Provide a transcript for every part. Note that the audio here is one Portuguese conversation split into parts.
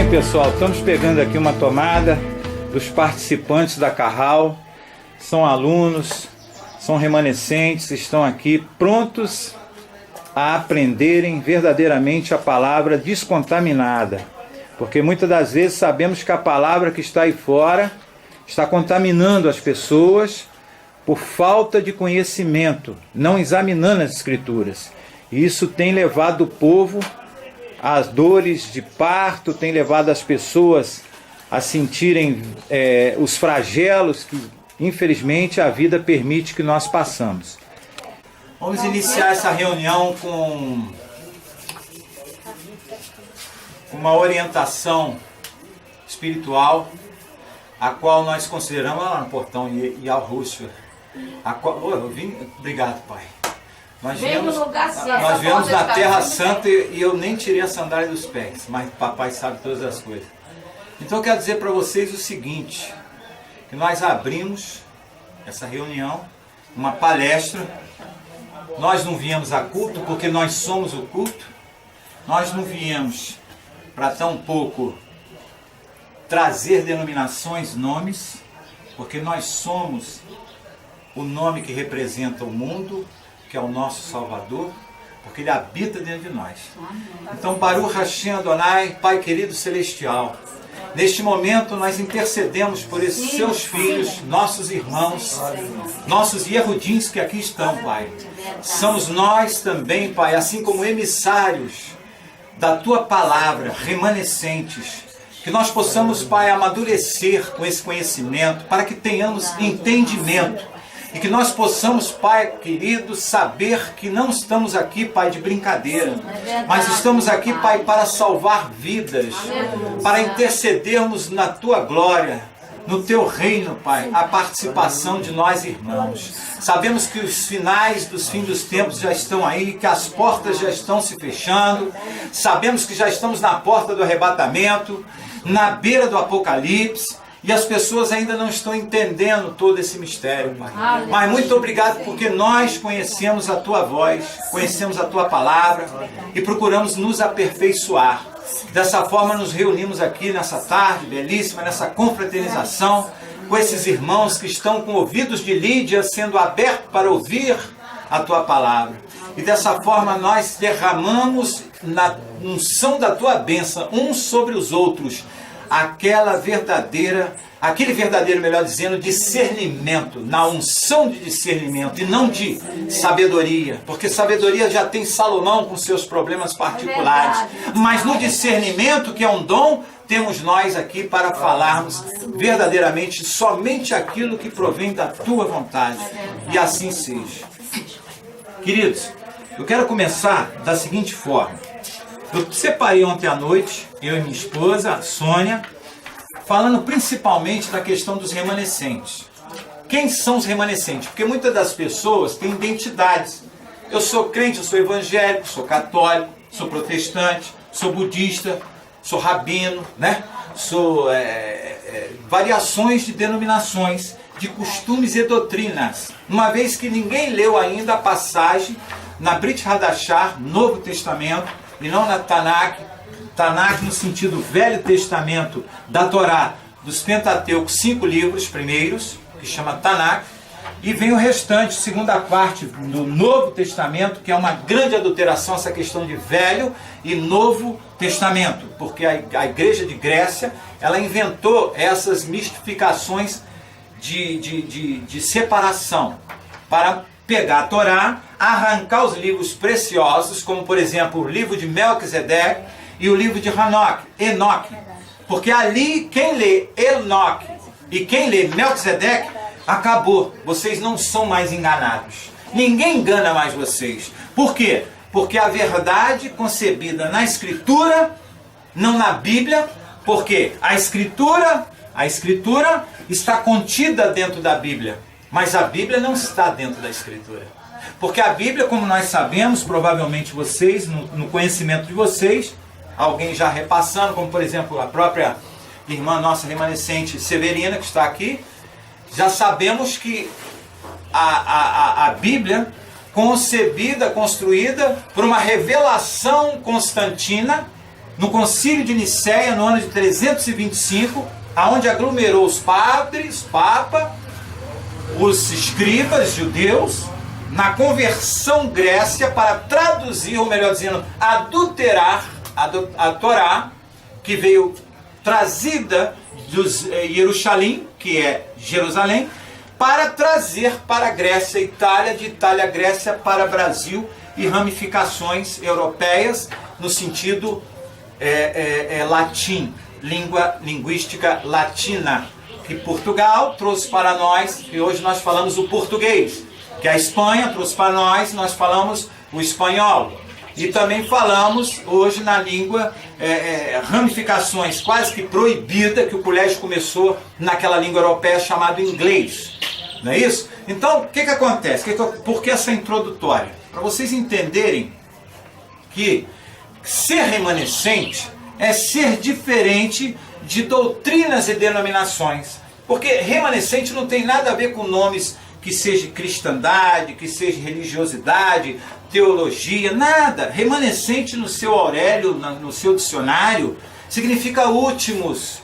Bem, pessoal, estamos pegando aqui uma tomada dos participantes da Carral. São alunos, são remanescentes, estão aqui prontos a aprenderem verdadeiramente a palavra descontaminada. Porque muitas das vezes sabemos que a palavra que está aí fora está contaminando as pessoas por falta de conhecimento, não examinando as Escrituras. E isso tem levado o povo às dores de parto, tem levado as pessoas a sentirem os flagelos que, infelizmente, a vida permite que nós passamos. Vamos iniciar essa reunião com uma orientação espiritual, a qual nós consideramos lá no portão e ao Rússio. Obrigado, Pai. Nós viemos na Terra Santa e eu nem tirei a sandália dos pés, mas Papai sabe todas as coisas. Então eu quero dizer para vocês o seguinte, que nós abrimos essa reunião, uma palestra. Nós não viemos a culto porque nós somos o culto. Nós não viemos para tão pouco trazer denominações, nomes, porque nós somos o nome que representa o mundo, que é o nosso Salvador, porque Ele habita dentro de nós. Então, Baruch Hashem Adonai, Pai querido celestial, neste momento nós intercedemos por esses seus filhos, nossos irmãos, nossos Yehudins que aqui estão, Pai. Somos nós também, Pai, assim como emissários da Tua Palavra, remanescentes, que nós possamos, Pai, amadurecer com esse conhecimento, para que tenhamos entendimento, e que nós possamos, Pai querido, saber que não estamos aqui, Pai, de brincadeira, mas estamos aqui, Pai, para salvar vidas, para intercedermos na Tua glória, no Teu reino, Pai, a participação de nós irmãos. Sabemos que os finais dos fins dos tempos já estão aí, que as portas já estão se fechando, sabemos que já estamos na porta do arrebatamento, na beira do Apocalipse, e as pessoas ainda não estão entendendo todo esse mistério, Pai. Mas muito obrigado porque nós conhecemos a Tua voz, conhecemos a Tua palavra e procuramos nos aperfeiçoar. Dessa forma nos reunimos aqui nessa tarde belíssima, nessa confraternização, com esses irmãos que estão com ouvidos de Lídia sendo abertos para ouvir a Tua palavra. E dessa forma nós derramamos na unção da Tua bênção uns sobre os outros, aquele verdadeiro, melhor dizendo, discernimento, na unção de discernimento e não de sabedoria, porque sabedoria já tem Salomão com seus problemas particulares, mas no discernimento, que é um dom, temos nós aqui para falarmos verdadeiramente somente aquilo que provém da Tua vontade, e assim seja. Queridos, eu quero começar da seguinte forma. Eu separei ontem à noite, eu e minha esposa, a Sônia, falando principalmente da questão dos remanescentes. Quem são os remanescentes? Porque muitas das pessoas têm identidades. Eu sou crente, eu sou evangélico, sou católico, sou protestante, sou budista, sou rabino, né? Sou variações de denominações, de costumes e doutrinas. Uma vez que ninguém leu ainda a passagem na Brit Hadashah, Novo Testamento, e não na Tanakh, Tanakh no sentido Velho Testamento da Torá, dos Pentateucos, 5 livros primeiros, que chama Tanakh, e vem o restante, segunda parte do Novo Testamento, que é uma grande adulteração, essa questão de Velho e Novo Testamento, porque a igreja de Grécia, ela inventou essas mistificações de separação, para pegar a Torá, arrancar os livros preciosos, como por exemplo o livro de Melquisedeque e o livro de Enoque. Porque ali quem lê Enoque e quem lê Melquisedeque, acabou. Vocês não são mais enganados. Ninguém engana mais vocês. Por quê? Porque a verdade concebida na Escritura, não na Bíblia, porque a Escritura está contida dentro da Bíblia. Mas a Bíblia não está dentro da Escritura. Porque a Bíblia, como nós sabemos, provavelmente vocês, no conhecimento de vocês, alguém já repassando, como por exemplo a própria irmã nossa remanescente Severina, que está aqui, já sabemos que a Bíblia, concebida, construída por uma revelação constantina, no concílio de Nicéia, no ano de 325, aonde aglomerou os padres, papa, os escribas judeus, na conversão Grécia, para traduzir, ou melhor dizendo, adulterar a Torá, que veio trazida dos Jerusalém, que é Jerusalém, para trazer para a Grécia, Itália, de Itália, Grécia, para Brasil e ramificações europeias, no sentido latim, linguística latina, que Portugal trouxe para nós, e hoje nós falamos o português, que a Espanha trouxe para nós falamos o espanhol. E também falamos hoje na língua ramificações quase que proibidas, que o colégio começou naquela língua europeia chamada inglês. Não é isso? Então, o que acontece? Por que essa introdutória? Para vocês entenderem que ser remanescente é ser diferente de doutrinas e denominações. Porque remanescente não tem nada a ver com nomes que seja cristandade, que seja religiosidade, teologia, nada. Remanescente no seu Aurélio, no seu dicionário, significa últimos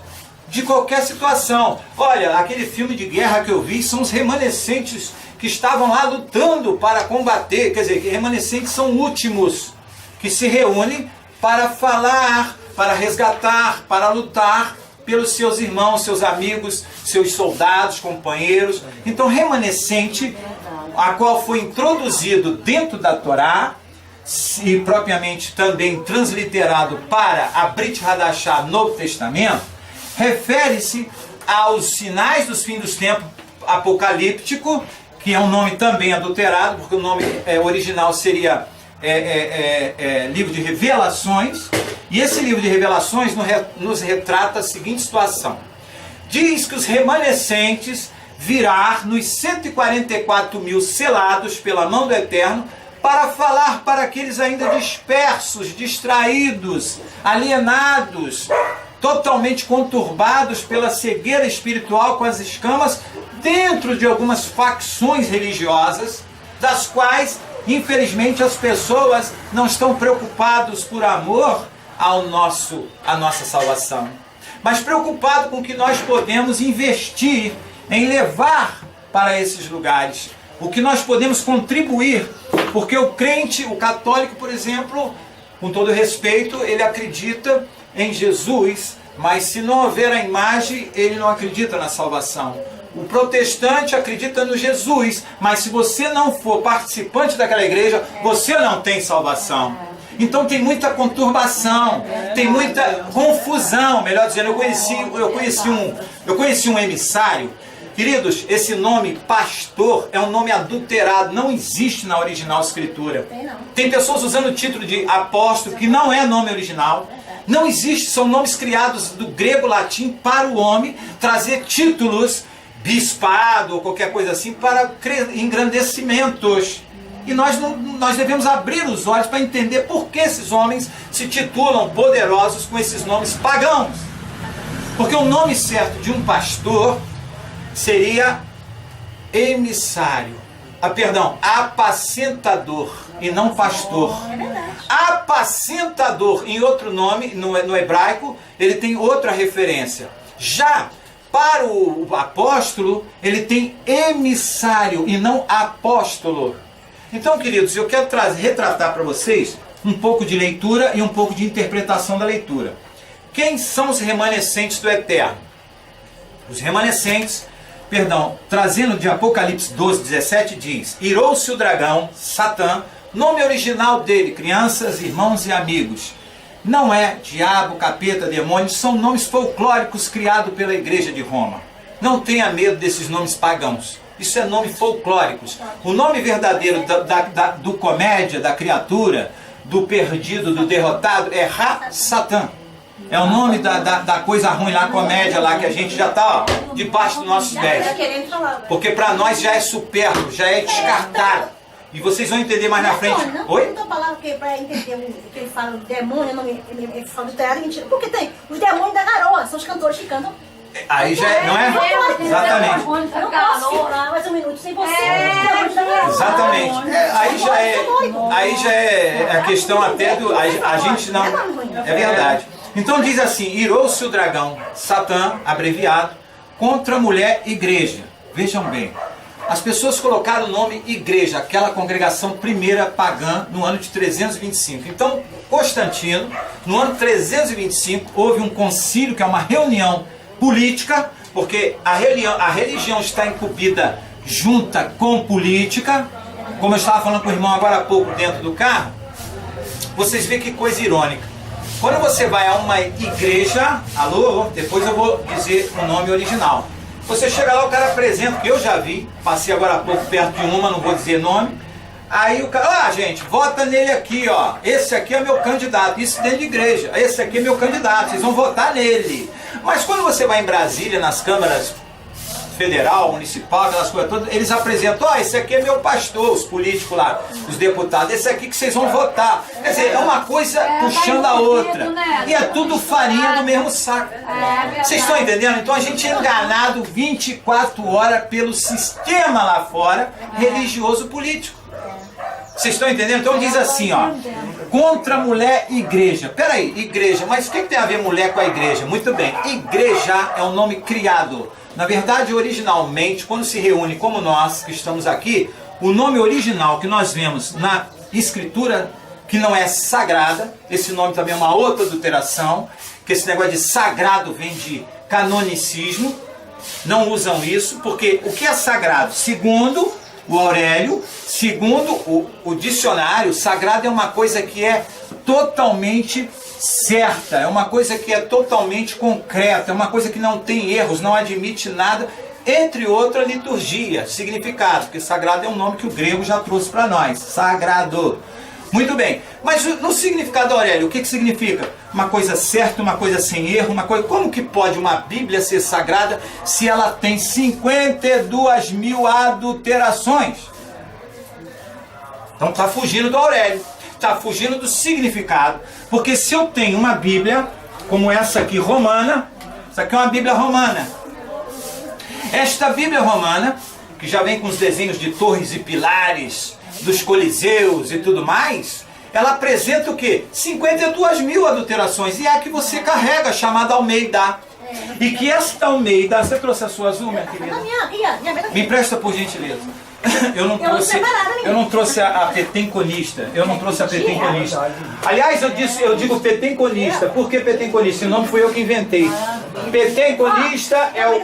de qualquer situação. Olha, aquele filme de guerra que eu vi são os remanescentes que estavam lá lutando para combater. Quer dizer, remanescentes são últimos que se reúnem para falar, para resgatar, para lutar pelos seus irmãos, seus amigos, seus soldados, companheiros. Então, remanescente, a qual foi introduzido dentro da Torá, e propriamente também transliterado para a Brit Hadashah, Novo Testamento, refere-se aos sinais dos fins dos tempos apocalíptico, que é um nome também adulterado, porque o nome original seria livro de revelações. E esse livro de revelações nos retrata a seguinte situação. Diz que os remanescentes virá nos 144 mil selados pela mão do Eterno para falar para aqueles ainda dispersos, distraídos, alienados, totalmente conturbados pela cegueira espiritual com as escamas dentro de algumas facções religiosas, das quais, infelizmente, as pessoas não estão preocupadas por amor à nossa salvação, mas preocupado com o que nós podemos investir em levar para esses lugares, o que nós podemos contribuir, porque o crente, o católico, por exemplo, com todo respeito, ele acredita em Jesus, mas se não houver a imagem, ele não acredita na salvação. O protestante acredita no Jesus, mas se você não for participante daquela igreja, você não tem salvação. Então tem muita conturbação, tem muita confusão, melhor dizendo. Eu conheci um emissário. Queridos, esse nome pastor é um nome adulterado, não existe na original escritura. Tem pessoas usando o título de apóstolo, que não é nome original. Não existe, são nomes criados do grego latim para o homem trazer títulos, bispado ou qualquer coisa assim, para engrandecimentos. E nós devemos abrir os olhos para entender por que esses homens se titulam poderosos com esses nomes pagãos. Porque o nome certo de um pastor seria emissário. Apacentador e não pastor. Apacentador, em outro nome, no hebraico, ele tem outra referência. Já para o apóstolo, ele tem emissário e não apóstolo. Então, queridos, eu quero retratar para vocês um pouco de leitura e um pouco de interpretação da leitura. Quem são os remanescentes do Eterno? Os remanescentes, trazendo de Apocalipse 12, 17, diz: irou-se o dragão, Satã, nome original dele, crianças, irmãos e amigos. Não é diabo, capeta, demônio, são nomes folclóricos criados pela igreja de Roma. Não tenha medo desses nomes pagãos. Isso é nome folclóricos. O nome verdadeiro do comédia, da criatura, do perdido, do derrotado, é Ra-Satã. É o nome da coisa ruim lá, comédia lá, que a gente já está debaixo dos nossos pés. Porque para nós já é supérfluo, já é descartado. E vocês vão entender mais na frente. Oi? Não estou falando que para entender o que ele fala do demônio, ele fala do teatro, mentira. Porque tem os demônios da garoa, são os cantores que cantam. Aí já é, não é? Exatamente. Eu não posso ficar mais um minuto sem você. Exatamente. Aí já é a questão até do... A gente não... É verdade. Então diz assim, irou-se o dragão, Satã, abreviado, contra a mulher igreja. Vejam bem, as pessoas colocaram o nome igreja, aquela congregação primeira pagã, no ano de 325. Então, Constantino, no ano 325, houve um concílio, que é uma reunião política, porque a religião está incumbida junta com política, como eu estava falando com o irmão agora há pouco dentro do carro. Vocês veem que coisa irônica. Quando você vai a uma igreja, alô, depois eu vou dizer o nome original. Você chega lá, o cara apresenta, que eu já vi, passei agora há pouco perto de uma, não vou dizer nome. Aí o cara, gente, vota nele aqui, ó. Esse aqui é meu candidato, isso dentro de igreja. Esse aqui é meu candidato, vocês vão votar nele. Mas quando você vai em Brasília, nas câmaras federal, municipal, aquelas coisas todas, eles apresentam, esse aqui é meu pastor, os políticos lá, os deputados, esse aqui que vocês vão votar. Quer dizer, é uma coisa puxando a outra. E é tudo farinha do mesmo saco. Vocês estão entendendo? Então a gente é enganado 24 horas pelo sistema lá fora, religioso político. Vocês estão entendendo? Então diz assim, ó, contra a mulher igreja. Peraí, igreja, mas o que tem a ver mulher com a igreja? Muito bem, igreja é um nome criado. Na verdade, originalmente, quando se reúne como nós que estamos aqui, o nome original que nós vemos na escritura, que não é sagrada, esse nome também é uma outra adulteração, que esse negócio de sagrado vem de canonicismo, não usam isso, porque o que é sagrado? Segundo o Aurélio, segundo o dicionário, sagrado é uma coisa que é totalmente certa, é uma coisa que é totalmente concreta, é uma coisa que não tem erros, não admite nada, entre outra liturgia, significado, porque sagrado é um nome que o grego já trouxe para nós, sagrado. Muito bem, mas no significado, Aurélio, o que significa? Uma coisa certa, uma coisa sem erro, uma coisa... Como que pode uma Bíblia ser sagrada se ela tem 52.000 adulterações? Então está fugindo do Aurélio, está fugindo do significado, porque se eu tenho uma Bíblia, como essa aqui romana, essa aqui é uma Bíblia romana. Esta Bíblia romana, que já vem com os desenhos de torres e pilares, dos coliseus e tudo mais, ela apresenta o quê? 52.000 adulterações, e é a que você carrega, chamada Almeida. E que esta Almeida, você trouxe a sua azul, minha querida? Me empresta por gentileza. Eu não trouxe a petenconista. Eu não trouxe a petenconista. Aliás, eu digo petenconista. Por que petenconista? O nome foi eu que inventei. Petenconista é o...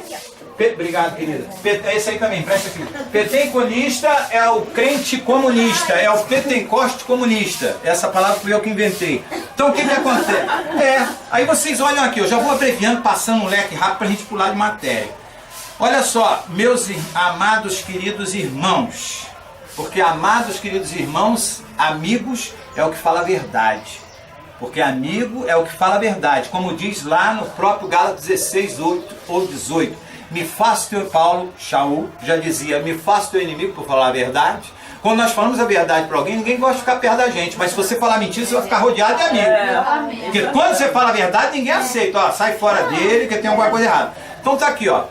Obrigado, querida. É esse aí também, presta aqui. Petenconista é o crente comunista, é o petencoste comunista. Essa palavra fui eu que inventei. Então o que acontece? Aí vocês olham aqui, eu já vou abreviando, passando um leque rápido para a gente pular de matéria. Olha só, meus amados queridos irmãos, porque amados queridos irmãos, amigos é o que fala a verdade. Porque amigo é o que fala a verdade, como diz lá no próprio Gálatas 16, 8 ou 18. Me faça teu, Paulo, Shaul, já dizia, me faça teu inimigo por falar a verdade. Quando nós falamos a verdade para alguém, ninguém gosta de ficar perto da gente, mas se você falar mentira, você vai ficar rodeado de amigos. Porque quando você fala a verdade, ninguém aceita, ó, sai fora dele que tem alguma coisa errada. Então tá aqui, ó,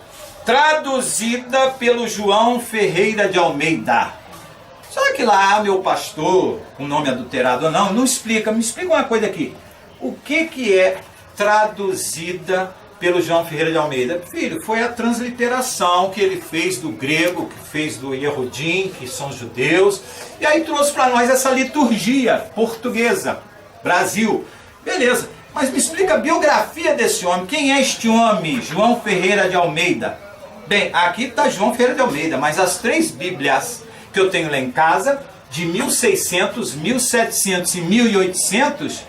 traduzida pelo João Ferreira de Almeida. Será que lá, meu pastor, com nome adulterado ou não, não explica, me explica uma coisa aqui. O que é traduzida pelo João Ferreira de Almeida? Filho, foi a transliteração que ele fez do grego, que fez do Yehudim, que são judeus, e aí trouxe para nós essa liturgia portuguesa, Brasil. Beleza, mas me explica a biografia desse homem. Quem é este homem, João Ferreira de Almeida? Bem, aqui está João Ferreira de Almeida, mas as 3 Bíblias que eu tenho lá em casa, de 1600, 1700 e 1800,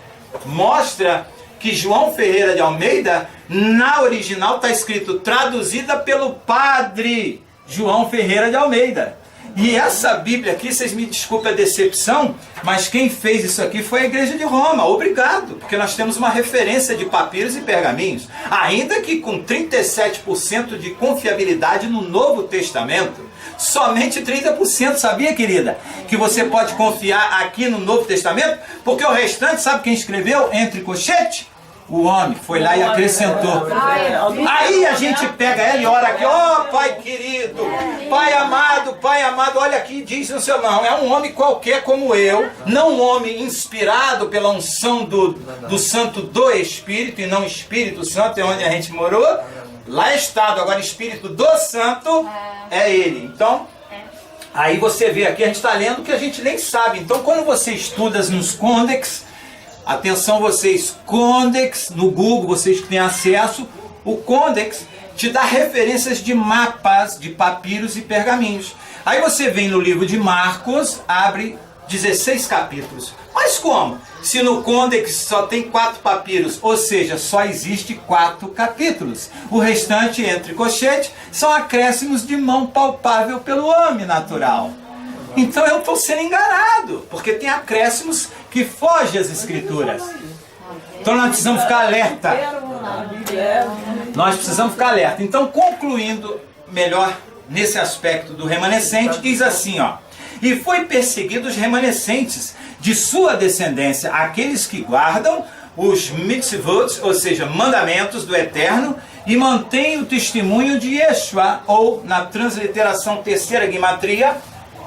mostra que João Ferreira de Almeida, na original está escrito traduzida pelo padre João Ferreira de Almeida. E essa Bíblia aqui, vocês me desculpem a decepção, mas quem fez isso aqui foi a Igreja de Roma. Obrigado, porque nós temos uma referência de papiros e pergaminhos, ainda que com 37% de confiabilidade no Novo Testamento. Somente 30%, sabia, querida? Que você pode confiar aqui no Novo Testamento, porque o restante, sabe quem escreveu entre colchete? O homem foi lá e acrescentou. Aí a gente pega ela e ora aqui, ó Pai querido, Pai amado, olha aqui, diz no seu não, é um homem qualquer como eu, não um homem inspirado pela unção do Santo do Espírito, e não Espírito Santo, é onde a gente morou, lá é estado, agora Espírito do Santo é ele. Então, aí você vê aqui, a gente está lendo que a gente nem sabe. Então, quando você estuda nos Codex, atenção vocês, Codex, no Google, vocês que têm acesso, o Codex te dá referências de mapas, de papiros e pergaminhos. Aí você vem no livro de Marcos, abre 16 capítulos. Mas como? Se no Codex só tem 4 papiros, ou seja, só existe 4 capítulos. O restante, entre colchetes, são acréscimos de mão palpável pelo homem natural. Então eu estou sendo enganado, porque tem acréscimos que fogem às escrituras. Então nós precisamos ficar alerta. Nós precisamos ficar alerta. Então, concluindo melhor nesse aspecto do remanescente, diz assim, ó. E foi perseguido os remanescentes de sua descendência, aqueles que guardam os mitzvot, ou seja, mandamentos do Eterno, e mantêm o testemunho de Yeshua, ou na transliteração terceira Gematria,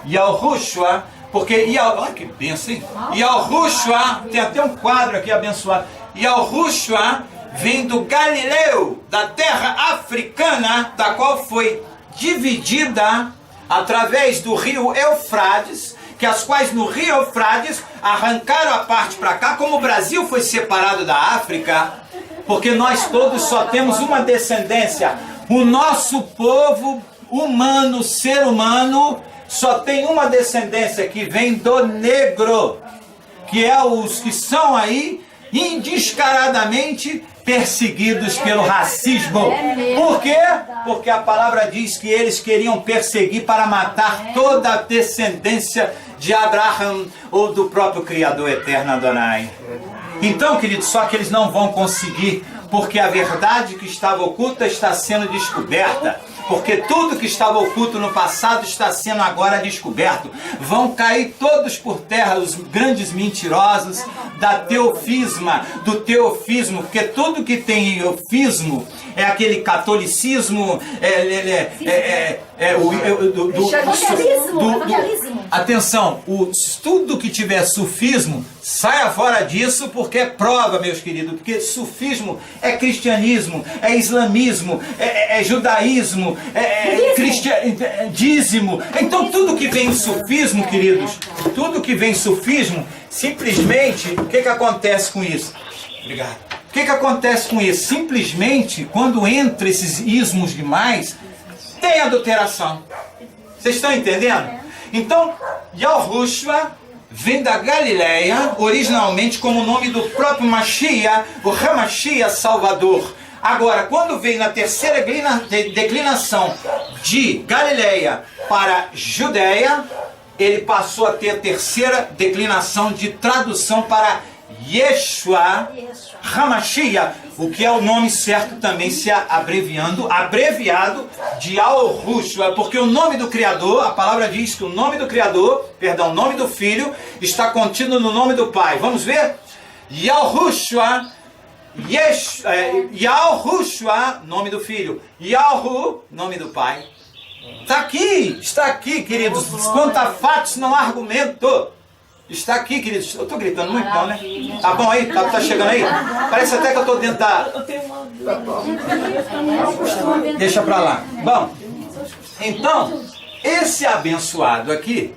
Yahushua, porque olha que benção, hein? Yahushua, tem até um quadro aqui abençoado. Yahushua vem do Galileu, da terra africana, da qual foi dividida através do rio Eufrates, que as quais no rio Eufrates arrancaram a parte para cá, como o Brasil foi separado da África, porque nós todos só temos uma descendência. O nosso povo humano, ser humano, só tem uma descendência que vem do negro, que é os que são aí indescaradamente perseguidos pelo racismo. Por quê? Porque a palavra diz que eles queriam perseguir para matar toda a descendência de Abraão ou do próprio Criador eterno Adonai. Então, queridos, só que eles não vão conseguir, porque a verdade que estava oculta está sendo descoberta. Porque tudo que estava oculto no passado está sendo agora descoberto. Vão cair todos por terra os grandes mentirosos do teofismo, porque tudo que tem eufismo é aquele catolicismo, atenção, tudo que tiver sufismo, saia fora disso, porque é prova, meus queridos, porque sufismo é cristianismo, é islamismo, é judaísmo, dízimo. Então tudo que vem sufismo, queridos, tudo que vem sufismo, simplesmente, o que acontece com isso? Obrigado. O que acontece com isso? Simplesmente, quando entra esses ismos demais, tem adulteração. Vocês estão entendendo? Então, Yahushua vem da Galileia, originalmente como o nome do próprio Mashiach, o Hamashiach Salvador. Agora, quando vem na terceira declinação de Galileia para Judeia, ele passou a ter a terceira declinação de tradução para Yeshua Hamashiach, o que é o nome certo também se abreviado de Yahushua, porque o nome do Criador, a palavra diz que o nome do Criador, o nome do Filho, está contido no nome do Pai. Vamos ver? Yahushua, Yahushua, nome do Filho, Yahu, nome do Pai. Está aqui, queridos. Quanto a fatos, não há argumento. Está aqui, queridos. Eu estou gritando muito, não, né? Tá bom aí? Tá chegando aí? Parece até que eu estou dentro da... Deixa pra lá. Bom, então, esse abençoado aqui,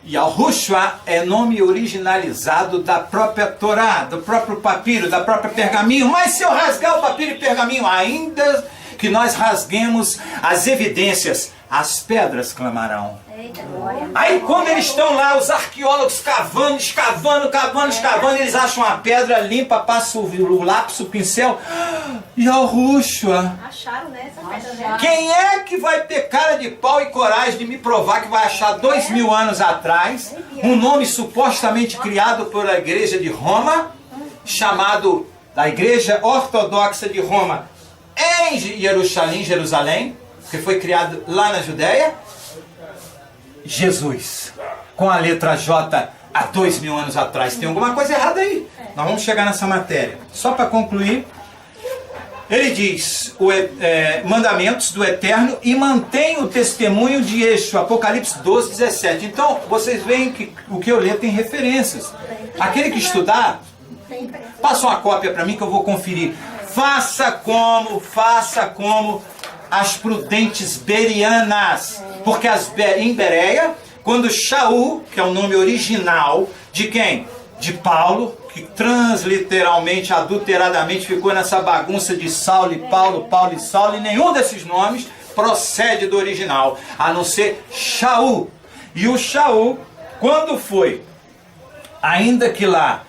Yahushua, é nome originalizado da própria Torá, do próprio papiro, da própria pergaminho. Mas se eu rasgar o papiro e pergaminho, ainda que nós rasguemos as evidências, as pedras clamarão. Aí quando eles estão lá, os arqueólogos escavando, eles acham uma pedra limpa, passam o lápis, o pincel. Yahushua. Acharam, né? Essa pedra. Quem é que vai ter cara de pau e coragem de me provar que vai achar 2000 anos atrás um nome supostamente criado pela igreja de Roma, chamado da igreja ortodoxa de Roma em Jerusalém, que foi criado lá na Judéia? Jesus, com a letra J há 2000 anos atrás. Tem alguma coisa errada aí. nós vamos chegar nessa matéria. Só para concluir, ele diz mandamentos do Eterno e mantém o testemunho de Yeshua, Apocalipse 12, 17. Então, vocês veem que o que eu leio tem referências. Aquele que estudar, passa uma cópia para mim que eu vou conferir. Faça como as prudentes berianas. Porque em Bereia, quando Shaul, que é o nome original, de quem? De Paulo, que transliteralmente, adulteradamente ficou nessa bagunça de Saulo e Paulo, Paulo e Saulo, e nenhum desses nomes procede do original, a não ser Shaul. E o Shaul, quando foi, ainda que lá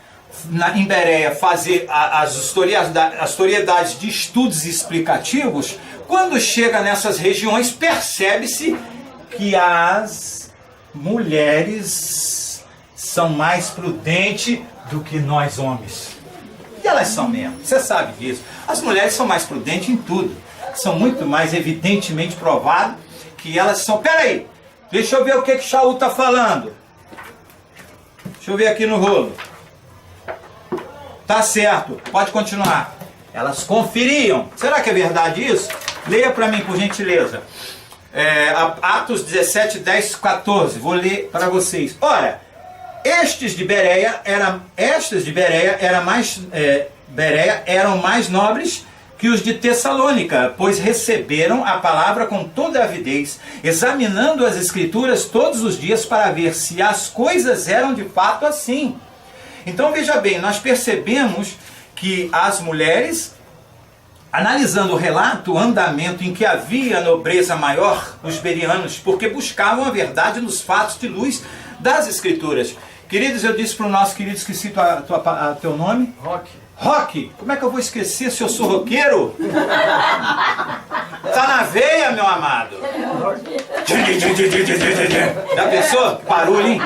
em Bereia fazer as historiedades de estudos explicativos, quando chega nessas regiões, percebe-se que as mulheres são mais prudentes do que nós homens. E elas são mesmo, você sabe disso. As mulheres são mais prudentes em tudo. São muito mais evidentemente provado que elas são... Peraí, deixa eu ver o que Shaul está falando. Deixa eu ver aqui no rolo. Tá certo, pode continuar. Elas conferiam. Será que é verdade isso? Leia para mim, por gentileza. Atos 17, 10, 14. Vou ler para vocês. Ora, estas de Bereia eram mais nobres que os de Tessalônica, pois receberam a palavra com toda avidez, examinando as Escrituras todos os dias para ver se as coisas eram de fato assim. Então veja bem, nós percebemos que as mulheres, analisando o relato, o andamento em que havia nobreza maior, os berianos, porque buscavam a verdade nos fatos de luz das Escrituras. Queridos, eu disse para o nosso querido, esqueci teu nome? Rock, como é que eu vou esquecer se eu sou roqueiro? Tá na veia, meu amado. Já pensou? Barulho, hein?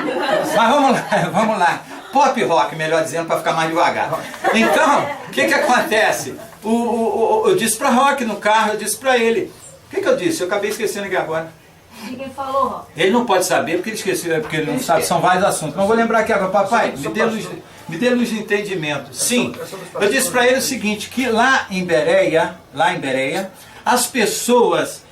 Mas vamos lá. Pop rock, melhor dizendo, para ficar mais devagar. Então, o que acontece? Eu disse para Rock no carro, eu disse para ele. O que eu disse? Eu acabei esquecendo aqui agora. Ninguém falou, Rock. Ele não pode saber porque ele esqueceu, porque ele não sabe, são vários assuntos. Mas eu vou lembrar aqui agora, papai, me dê luz de entendimento. Sim, eu disse para ele o seguinte, que lá em Bereia, as pessoas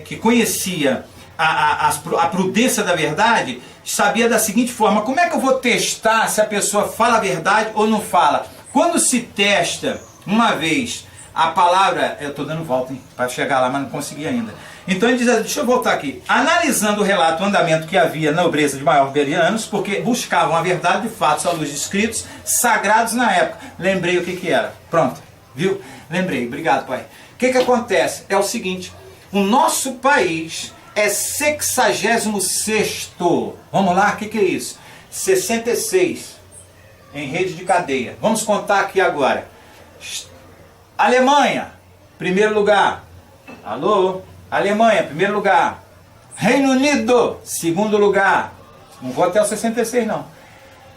que conheciam a prudência da verdade, sabia da seguinte forma: como é que eu vou testar se a pessoa fala a verdade ou não fala? Quando se testa uma vez a palavra, eu estou dando volta para chegar lá, mas não consegui ainda. Então ele diz, deixa eu voltar aqui, analisando o relato, o andamento que havia na nobreza de maior berianos, porque buscavam a verdade de fatos à luz de escritos sagrados na época. Lembrei o que era. Pronto, viu? Lembrei, obrigado, pai. O que acontece? É o seguinte, o nosso país é 66º. Vamos lá, o que é isso? 66 em rede de cadeia. Vamos contar aqui agora. Alemanha, primeiro lugar. Alô? Alemanha, primeiro lugar. Reino Unido, segundo lugar. Não vou até o 66 não.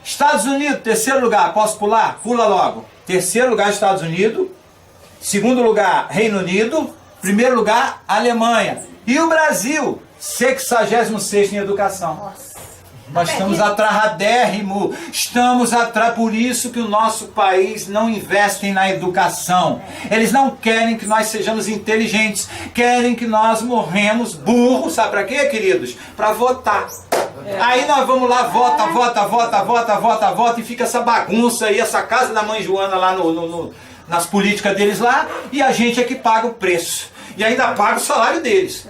Estados Unidos, terceiro lugar. Posso pular? Pula logo. Terceiro lugar, Estados Unidos. Segundo lugar, Reino Unido. Primeiro lugar, Alemanha. E o Brasil, 66º em educação. Nossa. Nós estamos atrasado, estamos atrás, por isso que o nosso país não investe na educação. Eles não querem que nós sejamos inteligentes, querem que nós morremos burros, sabe para quê, queridos? Para votar. Aí nós vamos lá, vota, e fica essa bagunça aí, essa casa da mãe Joana lá nas políticas deles lá, e a gente é que paga o preço. E ainda paga o salário deles.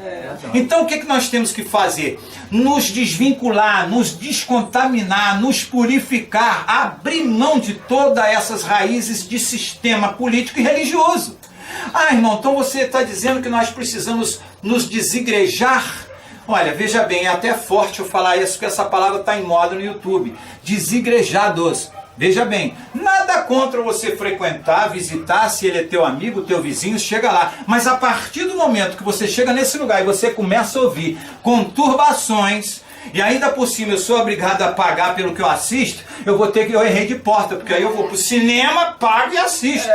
Então o que nós temos que fazer? Nos desvincular, nos descontaminar, nos purificar, abrir mão de todas essas raízes de sistema político e religioso. Ah, irmão, então você está dizendo que nós precisamos nos desigrejar? Olha, veja bem, é até forte eu falar isso, porque essa palavra está em moda no YouTube. Desigrejados. Veja bem, nada contra você frequentar, visitar, se ele é teu amigo, teu vizinho, chega lá. Mas a partir do momento que você chega nesse lugar e você começa a ouvir conturbações, e ainda por cima eu sou obrigado a pagar pelo que eu assisto, eu errei de porta, porque aí eu vou pro cinema, pago e assisto.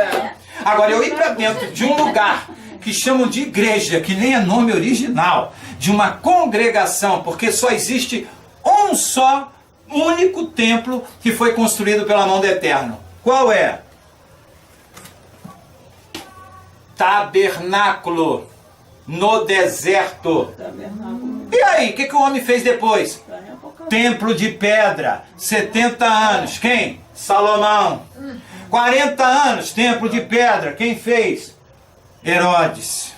Agora, eu ir para dentro de um lugar que chamam de igreja, que nem é nome original, de uma congregação, porque só existe um só único templo que foi construído pela mão do Eterno. Qual é? Tabernáculo no deserto. E aí, o que o homem fez depois? Templo de pedra, 70 anos. Quem? Salomão. 40 anos, templo de pedra. Quem fez? Herodes.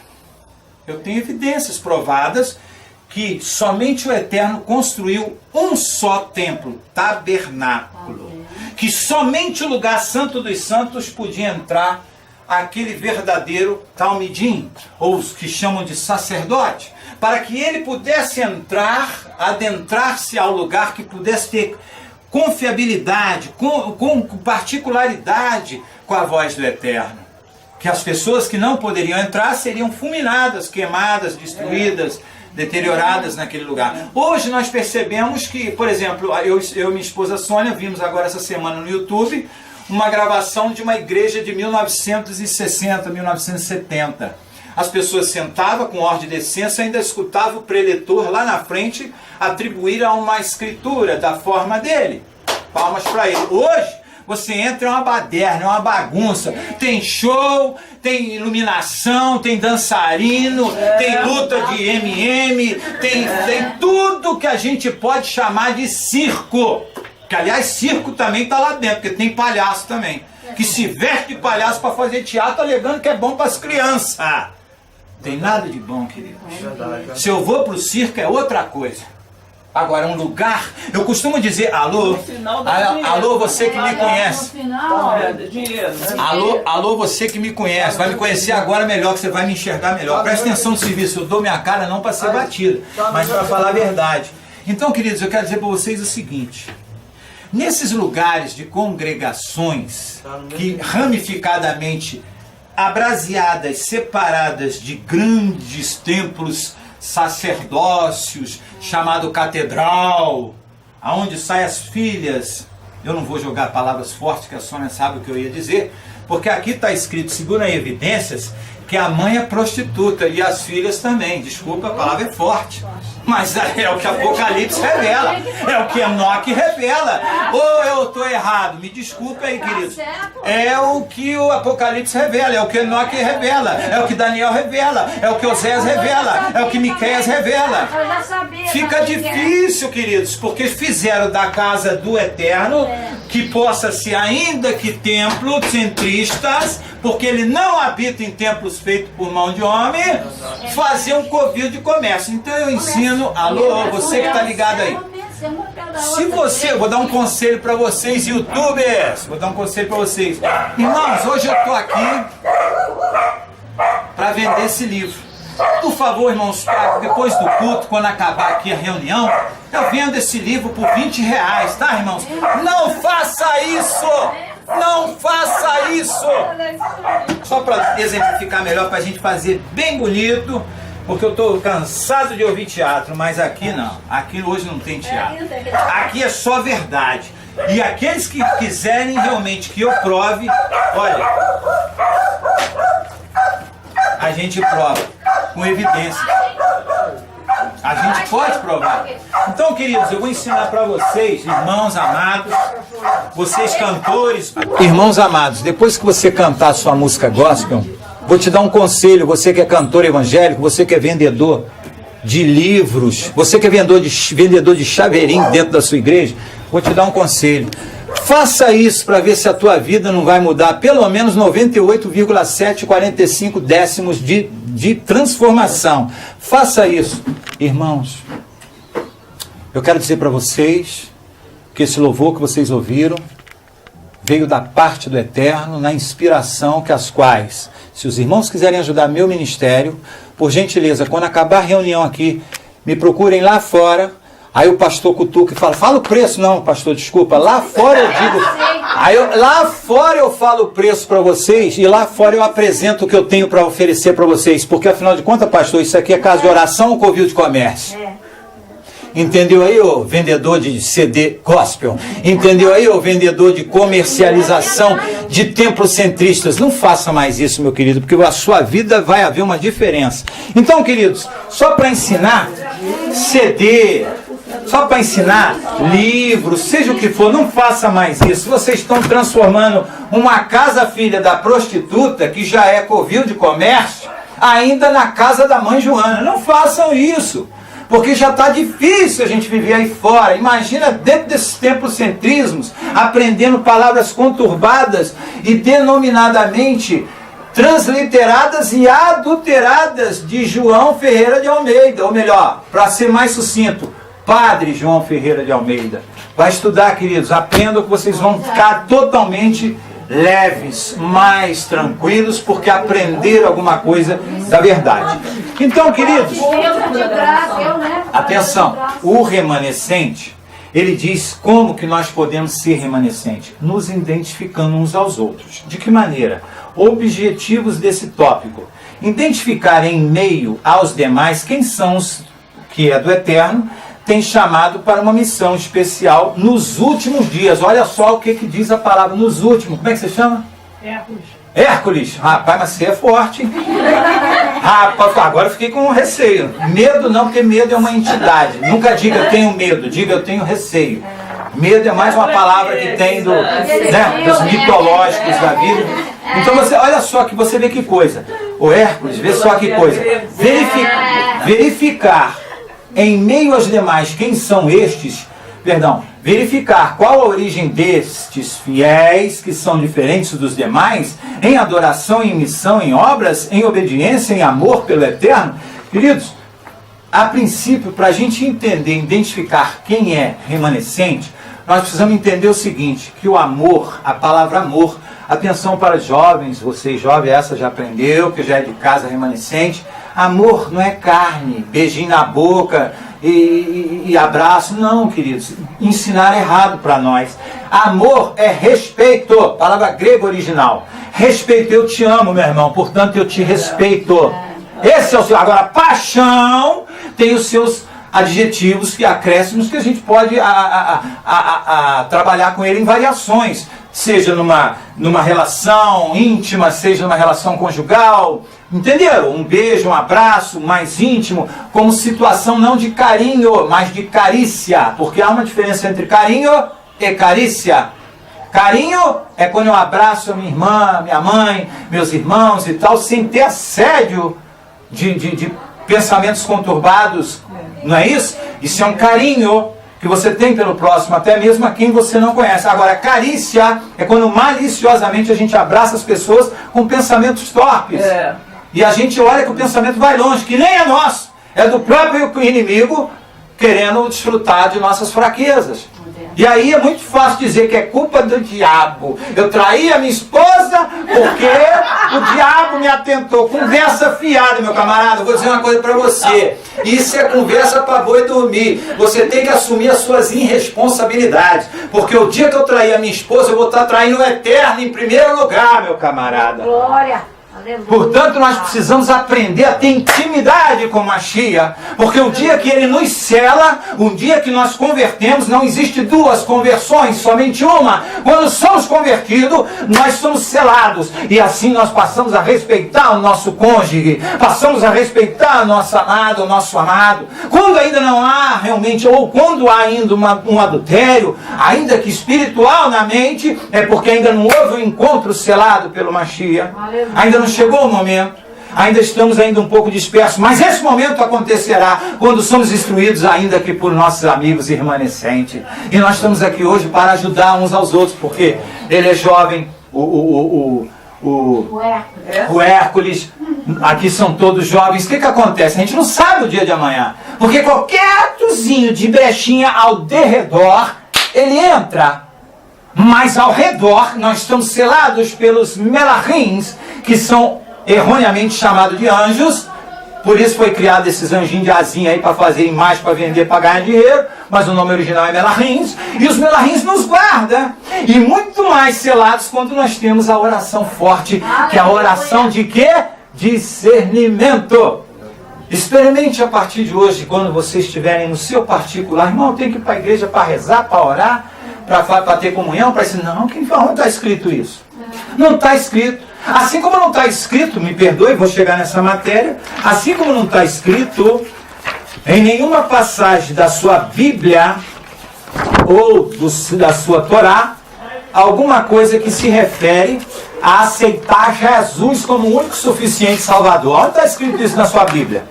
Eu tenho evidências provadas que somente o Eterno construiu um só templo, tabernáculo. Que somente o lugar santo dos santos podia entrar aquele verdadeiro talmidim, ou os que chamam de sacerdote, para que ele pudesse entrar, adentrar-se ao lugar que pudesse ter confiabilidade, com particularidade com a voz do Eterno. Que as pessoas que não poderiam entrar seriam fulminadas, queimadas, destruídas, deterioradas naquele lugar. Hoje nós percebemos que, por exemplo, eu e minha esposa Sônia vimos agora essa semana no YouTube uma gravação de uma igreja de 1960, 1970. As pessoas sentavam com ordem de decência e ainda escutavam o preletor lá na frente atribuir a uma escritura da forma dele. Palmas para ele. Hoje, você entra, é uma baderna, é uma bagunça. Tem show, tem iluminação, tem dançarino, tem luta de MM, tem tudo que a gente pode chamar de circo. Que, aliás, circo também está lá dentro, porque tem palhaço também. Que se veste de palhaço para fazer teatro, alegando que é bom para as crianças. Tem nada de bom, queridos. Se eu vou para o circo, é outra coisa. Agora, um lugar, eu costumo dizer, alô, você que me conhece. Alô, você que me conhece, vai me conhecer agora melhor, que você vai me enxergar melhor. Presta atenção no serviço, eu dou minha cara não para ser batido, mas para falar a verdade. Então, queridos, eu quero dizer para vocês o seguinte. Nesses lugares de congregações, que ramificadamente, abraseadas, separadas de grandes templos sacerdócios, chamado catedral, aonde saem as filhas. Eu não vou jogar palavras fortes, que a Sônia sabe o que eu ia dizer, porque aqui está escrito, segundo as evidências, que a mãe é prostituta e as filhas também. Desculpa, a palavra é forte, mas é o que Apocalipse revela, é o que Enoque revela. Ou eu estou errado? Me desculpe aí, queridos. É o que o Apocalipse revela, é o que Enoque revela, é o que Daniel revela, é o que Oséias revela, é o que Miqueias revela. Fica difícil, queridos, porque fizeram da casa do Eterno, que possa ser ainda que templo centristas, porque ele não habita em templos feitos por mão de homem, fazer um covil de comércio. Então eu ensino, alô, você que está ligado aí. Se você, vou dar um conselho para vocês, youtubers, vou dar um conselho para vocês. Irmãos, hoje eu estou aqui para vender esse livro. Por favor, irmãos, depois do culto, quando acabar aqui a reunião, eu vendo esse livro por R$20, tá, irmãos? Não faça isso! Não faça isso! Só para exemplificar melhor, para a gente fazer bem bonito, porque eu estou cansado de ouvir teatro, mas aqui não. Aqui hoje não tem teatro. Aqui é só verdade. E aqueles que quiserem realmente que eu prove, olha, a gente prova com evidência. A gente pode provar. Então, queridos, eu vou ensinar para vocês, irmãos amados, vocês cantores, irmãos amados, depois que você cantar a sua música gospel, vou te dar um conselho, você que é cantor evangélico, você que é vendedor de livros, você que é vendedor de chaveirinho dentro da sua igreja, vou te dar um conselho. Faça isso para ver se a tua vida não vai mudar pelo menos 98,745 décimos de transformação. Faça isso. Irmãos, eu quero dizer para vocês que esse louvor que vocês ouviram veio da parte do Eterno, na inspiração que as quais, se os irmãos quiserem ajudar meu ministério, por gentileza, quando acabar a reunião aqui, me procurem lá fora. Aí o pastor cutuca e fala o preço. Não, pastor, desculpa. Lá fora eu digo. Lá fora eu falo o preço para vocês e lá fora eu apresento o que eu tenho para oferecer para vocês. Porque afinal de contas, pastor, isso aqui é casa de oração ou covil de comércio? Entendeu aí, ô vendedor de CD gospel? Entendeu aí, ô vendedor de comercialização de templos centristas? Não faça mais isso, meu querido, porque a sua vida vai haver uma diferença. Então, queridos, só para ensinar, CD, só para ensinar, livro, seja o que for, não faça mais isso. Vocês estão transformando uma casa filha da prostituta, que já é covil de comércio, ainda na casa da mãe Joana. Não façam isso, porque já está difícil a gente viver aí fora. Imagina dentro desses templocentrismos, aprendendo palavras conturbadas e denominadamente transliteradas e adulteradas de João Ferreira de Almeida. Ou melhor, para ser mais sucinto, Padre João Ferreira de Almeida. Vai estudar, queridos, aprendam que vocês vão ficar totalmente leves, mais tranquilos, porque aprenderam alguma coisa da verdade. Então, queridos, atenção, o remanescente, ele diz como que nós podemos ser remanescente, nos identificando uns aos outros. De que maneira? Objetivos desse tópico: identificar em meio aos demais quem são os que é do Eterno tem chamado para uma missão especial nos últimos dias. Olha só o que diz a palavra nos últimos. Como é que você chama? Hércules. Rapaz, mas você é forte, hein? Rapaz, agora eu fiquei com receio. Medo não, porque medo é uma entidade. Nunca diga eu tenho medo, diga eu tenho receio. Medo é mais uma palavra que tem dos mitológicos da vida. Então você, olha só que você vê que coisa. O Hércules, vê só que coisa. Verificar em meio aos demais quem são estes, verificar qual a origem destes fiéis que são diferentes dos demais, em adoração, em missão, em obras, em obediência, em amor pelo Eterno. Queridos, a princípio, para a gente entender, identificar quem é remanescente, nós precisamos entender o seguinte, que o amor, a palavra amor, atenção para os jovens, você jovem, essa já aprendeu, que já é de casa remanescente, amor não é carne, beijinho na boca e abraço, não, queridos, ensinaram errado para nós. Amor é respeito, palavra grega original, respeito, eu te amo, meu irmão, portanto eu te respeito. Esse é o seu. Agora, paixão tem os seus adjetivos e acréscimos que a gente pode trabalhar com ele em variações, seja numa relação íntima, seja numa relação conjugal, entenderam? Um beijo, um abraço mais íntimo, como situação não de carinho, mas de carícia, porque há uma diferença entre carinho e carícia. Carinho é quando eu abraço a minha irmã, minha mãe, meus irmãos e tal, sem ter assédio de pensamentos conturbados, não é isso? Isso é um carinho que você tem pelo próximo, até mesmo a quem você não conhece. Agora, carícia é quando maliciosamente a gente abraça as pessoas com pensamentos torpes. E a gente olha que o pensamento vai longe, que nem é nosso, é do próprio inimigo querendo desfrutar de nossas fraquezas. E aí é muito fácil dizer que é culpa do diabo. Eu traí a minha esposa porque o diabo me atentou. Conversa fiada, meu camarada. Eu vou dizer uma coisa para você. Isso é conversa para boi dormir. Você tem que assumir as suas irresponsabilidades. Porque o dia que eu trair a minha esposa, eu vou estar traindo o Eterno em primeiro lugar, meu camarada. Glória. Aleluia. Portanto, nós precisamos aprender a ter intimidade com Mashiach, porque o dia que ele nos sela, o dia que nós convertemos, não existe duas conversões, somente uma. Quando somos convertidos, nós somos selados, e assim nós passamos a respeitar o nosso cônjuge, passamos a respeitar o nosso amado. Quando ainda não há realmente, ou quando há ainda um adultério, ainda que espiritual na mente, é porque ainda não houve um encontro selado pelo Mashiach. Ainda não chegou o momento, ainda estamos um pouco dispersos, mas esse momento acontecerá quando somos instruídos ainda que por nossos amigos e remanescentes. E nós estamos aqui hoje para ajudar uns aos outros, porque ele é jovem, o Hércules, aqui são todos jovens. O que acontece? A gente não sabe o dia de amanhã, porque qualquer atozinho de brechinha ao derredor, ele entra. Mas ao redor nós estamos selados pelos melahins, que são erroneamente chamados de anjos. Por isso foi criado esses anjinhos de asinha aí para fazer imagem, para vender, para ganhar dinheiro. Mas o nome original é melahins. E os melahins nos guardam. E muito mais selados quando nós temos a oração forte, que é a oração de quê? Discernimento. Experimente a partir de hoje, quando vocês estiverem no seu particular. Irmão, eu tenho que ir para a igreja para rezar, para orar, para ter comunhão, para dizer, não, onde está escrito isso? Não está escrito. Assim como não está escrito, me perdoe, vou chegar nessa matéria, assim como não está escrito em nenhuma passagem da sua Bíblia ou da sua Torá alguma coisa que se refere a aceitar Jesus como o único suficiente Salvador. Onde está escrito isso na sua Bíblia?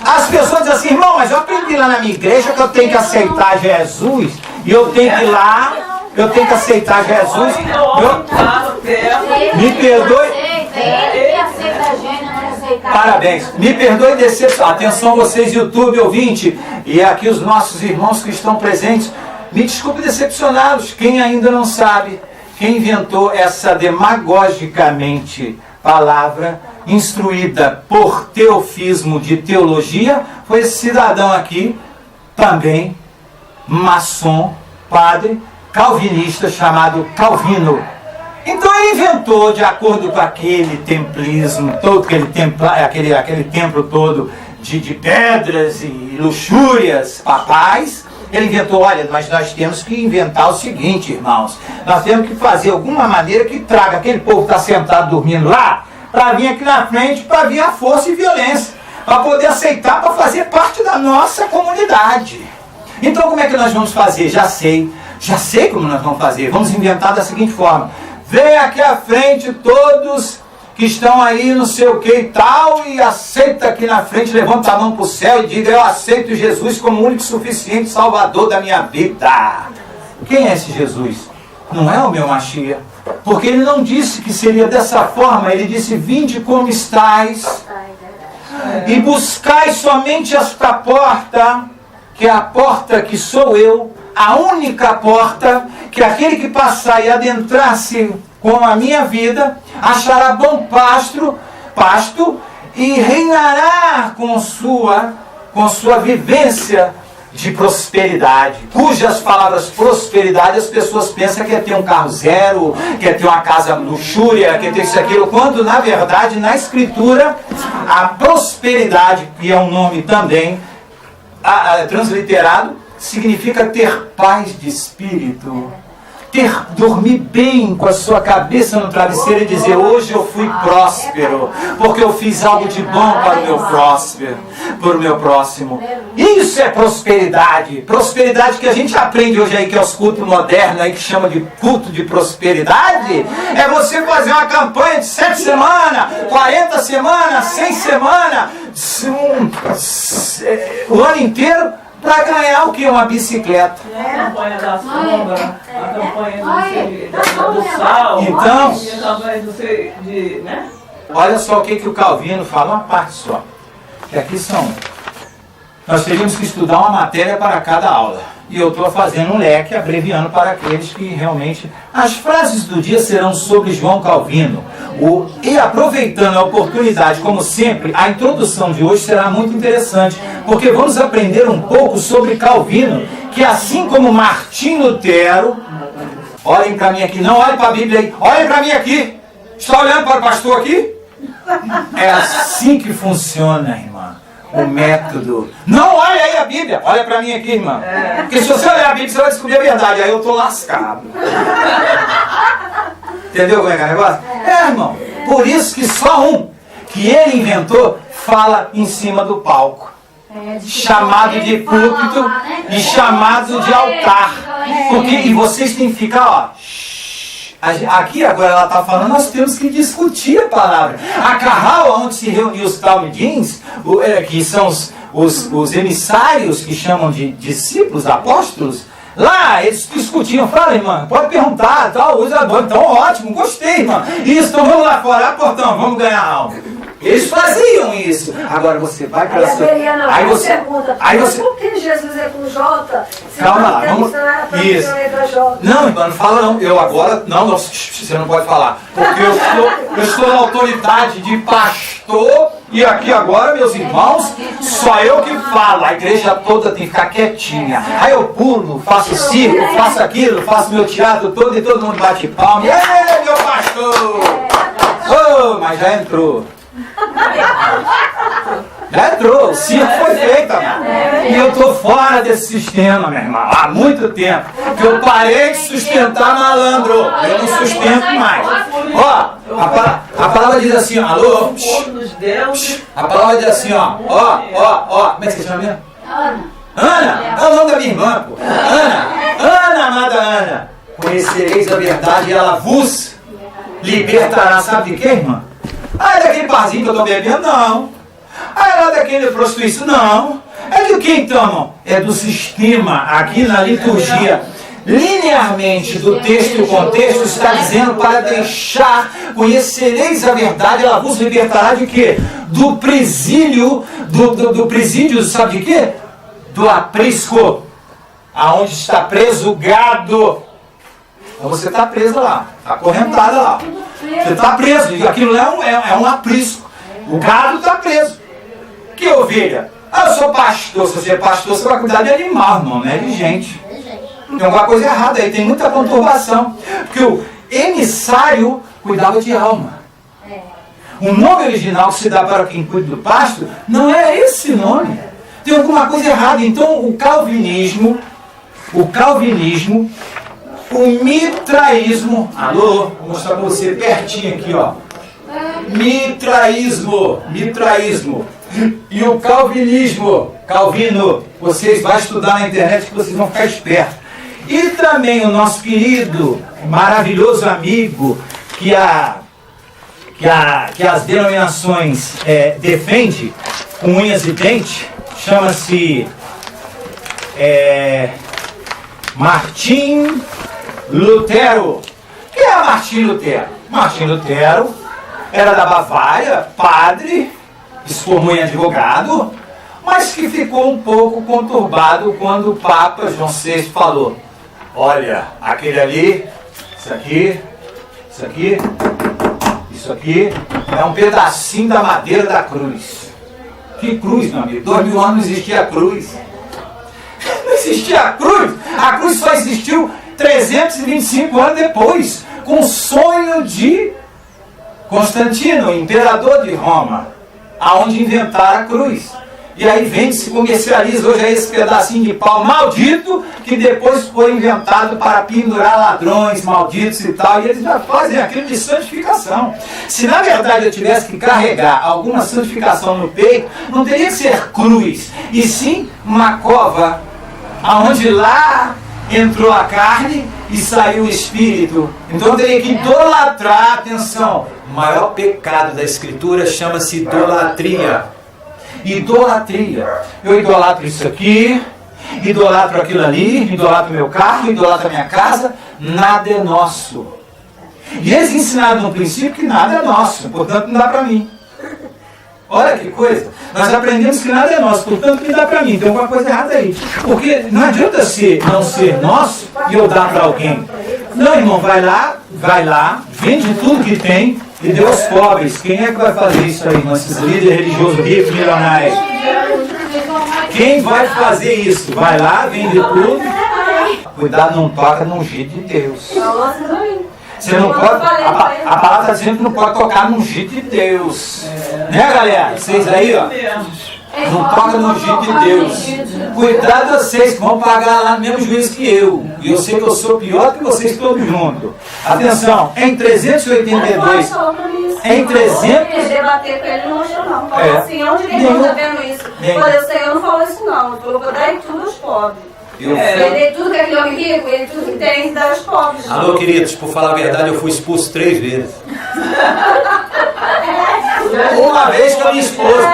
As pessoas dizem assim, irmão, mas eu aprendi lá na minha igreja que eu tenho que aceitar Jesus e eu tenho que ir lá, eu tenho que aceitar Jesus. Me perdoe. Parabéns. Me perdoe decepcionar. Atenção vocês, YouTube ouvinte, e aqui os nossos irmãos que estão presentes. Me desculpe decepcioná-los. Quem ainda não sabe, quem inventou essa demagogicamente palavra, instruída por teofismo de teologia, foi esse cidadão aqui, também maçom, padre, calvinista, chamado Calvino. Então ele inventou, de acordo com aquele templismo, todo aquele templo todo de pedras e luxúrias papais, ele inventou, olha, mas nós temos que inventar o seguinte, irmãos, nós temos que fazer alguma maneira que traga aquele povo que está sentado dormindo lá, para vir aqui na frente, para vir a força e violência, para poder aceitar, para fazer parte da nossa comunidade. Então como é que nós vamos fazer? Já sei como nós vamos fazer. Vamos inventar da seguinte forma: vem aqui à frente todos que estão aí não sei o que e tal, e aceita aqui na frente, levanta a mão para o céu e diga, eu aceito Jesus como o único suficiente Salvador da minha vida. Quem é esse Jesus? Não é o meu Mashiach, porque ele não disse que seria dessa forma, ele disse, vinde como estáis, e buscai somente esta porta, que é a porta que sou eu, a única porta, que aquele que passar e adentrar-se com a minha vida, achará bom pasto e reinará com sua vivência de prosperidade, cujas palavras prosperidade as pessoas pensam que é ter um carro zero, que é ter uma casa luxúria, que é ter isso e aquilo, quando na verdade na escritura a prosperidade, que é um nome também transliterado, significa ter paz de espírito, dormir bem com a sua cabeça no travesseiro e dizer, hoje eu fui próspero, porque eu fiz algo de bom para o meu próximo. Isso é prosperidade. Prosperidade que a gente aprende hoje aí, que é os cultos modernos aí, que chama de culto de prosperidade, é você fazer uma campanha de 7 semanas, 40 semanas, 100 semanas, o ano inteiro, para ganhar o que? Uma bicicleta. A campanha da sombra, a campanha do sal, então, a campanha do né? Olha só o que o Calvino fala, uma parte só. Que aqui nós teríamos que estudar uma matéria para cada aula. E eu estou fazendo um leque, abreviando para aqueles que realmente... As frases do dia serão sobre João Calvino. E aproveitando a oportunidade, como sempre, a introdução de hoje será muito interessante, porque vamos aprender um pouco sobre Calvino, que assim como Martim Lutero... Olhem para mim aqui, não olhem para a Bíblia aí, olhem para mim aqui. Está olhando para o pastor aqui? É assim que funciona, irmã. O método. Não olha aí a Bíblia, olha pra mim aqui, irmã. Porque se você olhar a Bíblia, você vai descobrir a verdade. Aí eu tô lascado. Entendeu como é que é o negócio? Irmão. Por isso que só um que ele inventou fala em cima do palco. Chamado de púlpito e chamado de altar. E vocês têm que ficar, ó. Aqui agora ela está falando, nós temos que discutir a palavra. A Carral, onde se reuniam os talmidins, que são os emissários que chamam de discípulos, apóstolos, lá eles discutiam, fala irmã, pode perguntar, tal, então ótimo, gostei irmã. Isso, então vamos lá fora, portão, vamos ganhar algo. Eles faziam isso. Agora você vai para a sua... Aí você pergunta, por que Jesus é com J? Calma lá, vamos... Isso. Não, irmã, não fala não. Eu agora... Não, você não pode falar. Porque eu estou na autoridade de pastor e aqui agora, meus irmãos, só eu que falo. A igreja toda tem que ficar quietinha. Aí eu pulo, faço circo, faço aquilo, faço meu teatro todo e todo mundo bate palma. Ei, meu pastor! Oh, mas já entrou. Já entrou, o circo foi feito, amado. E eu estou fora desse sistema, meu irmão, há muito tempo. Que eu parei de sustentar malandro. Eu não sustento mais. Ó, a palavra diz assim, ó, alô? A palavra diz assim, ó, como é que você chama mesmo? Ana, é o nome da minha irmã, pô. Ana, amada Ana. Conhecereis a verdade e ela vos libertará. Sabe de quê, irmã? Ah, é daquele barzinho que eu estou bebendo? Não. Ah, é lá daquele prostituição? Não. É do que então, irmão? É do sistema, aqui na liturgia. Linearmente do texto e o contexto está dizendo para deixar, conhecereis a verdade, ela vos libertará de quê? Do presídio, do presídio, sabe de quê? Do aprisco, aonde está preso o gado. Então você está preso lá, está acorrentada lá. Você está preso, e aquilo é um aprisco. O gado está preso. Que ovelha? Ah, eu sou pastor. Se você é pastor, você vai cuidar de animal, irmão, não é de gente. Tem alguma coisa errada aí, tem muita conturbação. Porque o emissário cuidava de alma. O nome original que se dá para quem cuida do pasto não é esse nome. Tem alguma coisa errada. Então o calvinismo, o mitraísmo, alô, vou mostrar para você pertinho aqui, ó. Mitraísmo. E o calvinismo, Calvino, vocês vão estudar na internet que vocês vão ficar espertos. E também o nosso querido, maravilhoso amigo, que as denominações defende com unhas e dentes, chama-se Martim Lutero. Quem é Martim Lutero? Martim Lutero era da Bavária, padre, se formou em advogado, mas que ficou um pouco conturbado quando o Papa João VI falou: olha, aquele ali, isso aqui é um pedacinho da madeira da cruz. Que cruz, meu amigo? 2000 anos não existia a cruz. Não existia a cruz. A cruz só existiu 325 anos depois, com o sonho de Constantino, imperador de Roma, aonde inventaram a cruz. E aí vende, se comercializa hoje esse pedacinho de pau maldito, que depois foi inventado para pendurar ladrões malditos e tal, e eles já fazem aquilo de santificação. Se na verdade eu tivesse que carregar alguma santificação no peito, não teria que ser cruz, e sim uma cova, aonde lá entrou a carne e saiu o espírito. Então eu teria que idolatrar. Atenção, o maior pecado da escritura chama-se idolatria. Idolatria. Eu idolatro isso aqui, idolatro aquilo ali, idolatro meu carro, idolatro a minha casa. Nada é nosso. E eles ensinaram no princípio que nada é nosso, portanto não dá para mim. Olha que coisa. Nós aprendemos que nada é nosso, portanto que dá para mim. Tem alguma coisa errada aí. Porque não adianta não ser nosso e eu dar para alguém. Não, irmão, vai lá, vende tudo que tem e dê aos pobres. Quem é que vai fazer isso aí, irmão? Esses líderes religiosos ricos, milionários. Quem vai fazer isso? Vai lá, vende tudo. Cuidado, não toca no jeito de Deus. Você não pode, a palavra está dizendo que não pode tocar no ungido de Deus. Né, galera? Vocês aí, ó. Não toca no ungido de Deus. Cuidado vocês que vão pagar lá no mesmo juízo que eu. E eu sei que eu sou pior que vocês todos juntos. Atenção, em 382. Em 300. Debater com ele não achou não. Falou assim, onde que ele está vendo isso? Eu falei, o Senhor não falou isso não. Ele falou que eu dei tudo aos pobres. Vender tudo que é aquele homem rico, ele tudo que tem e dar aos pobres. Alô, queridos, por falar a verdade, eu fui expulso 3 vezes. Uma vez com a minha esposa.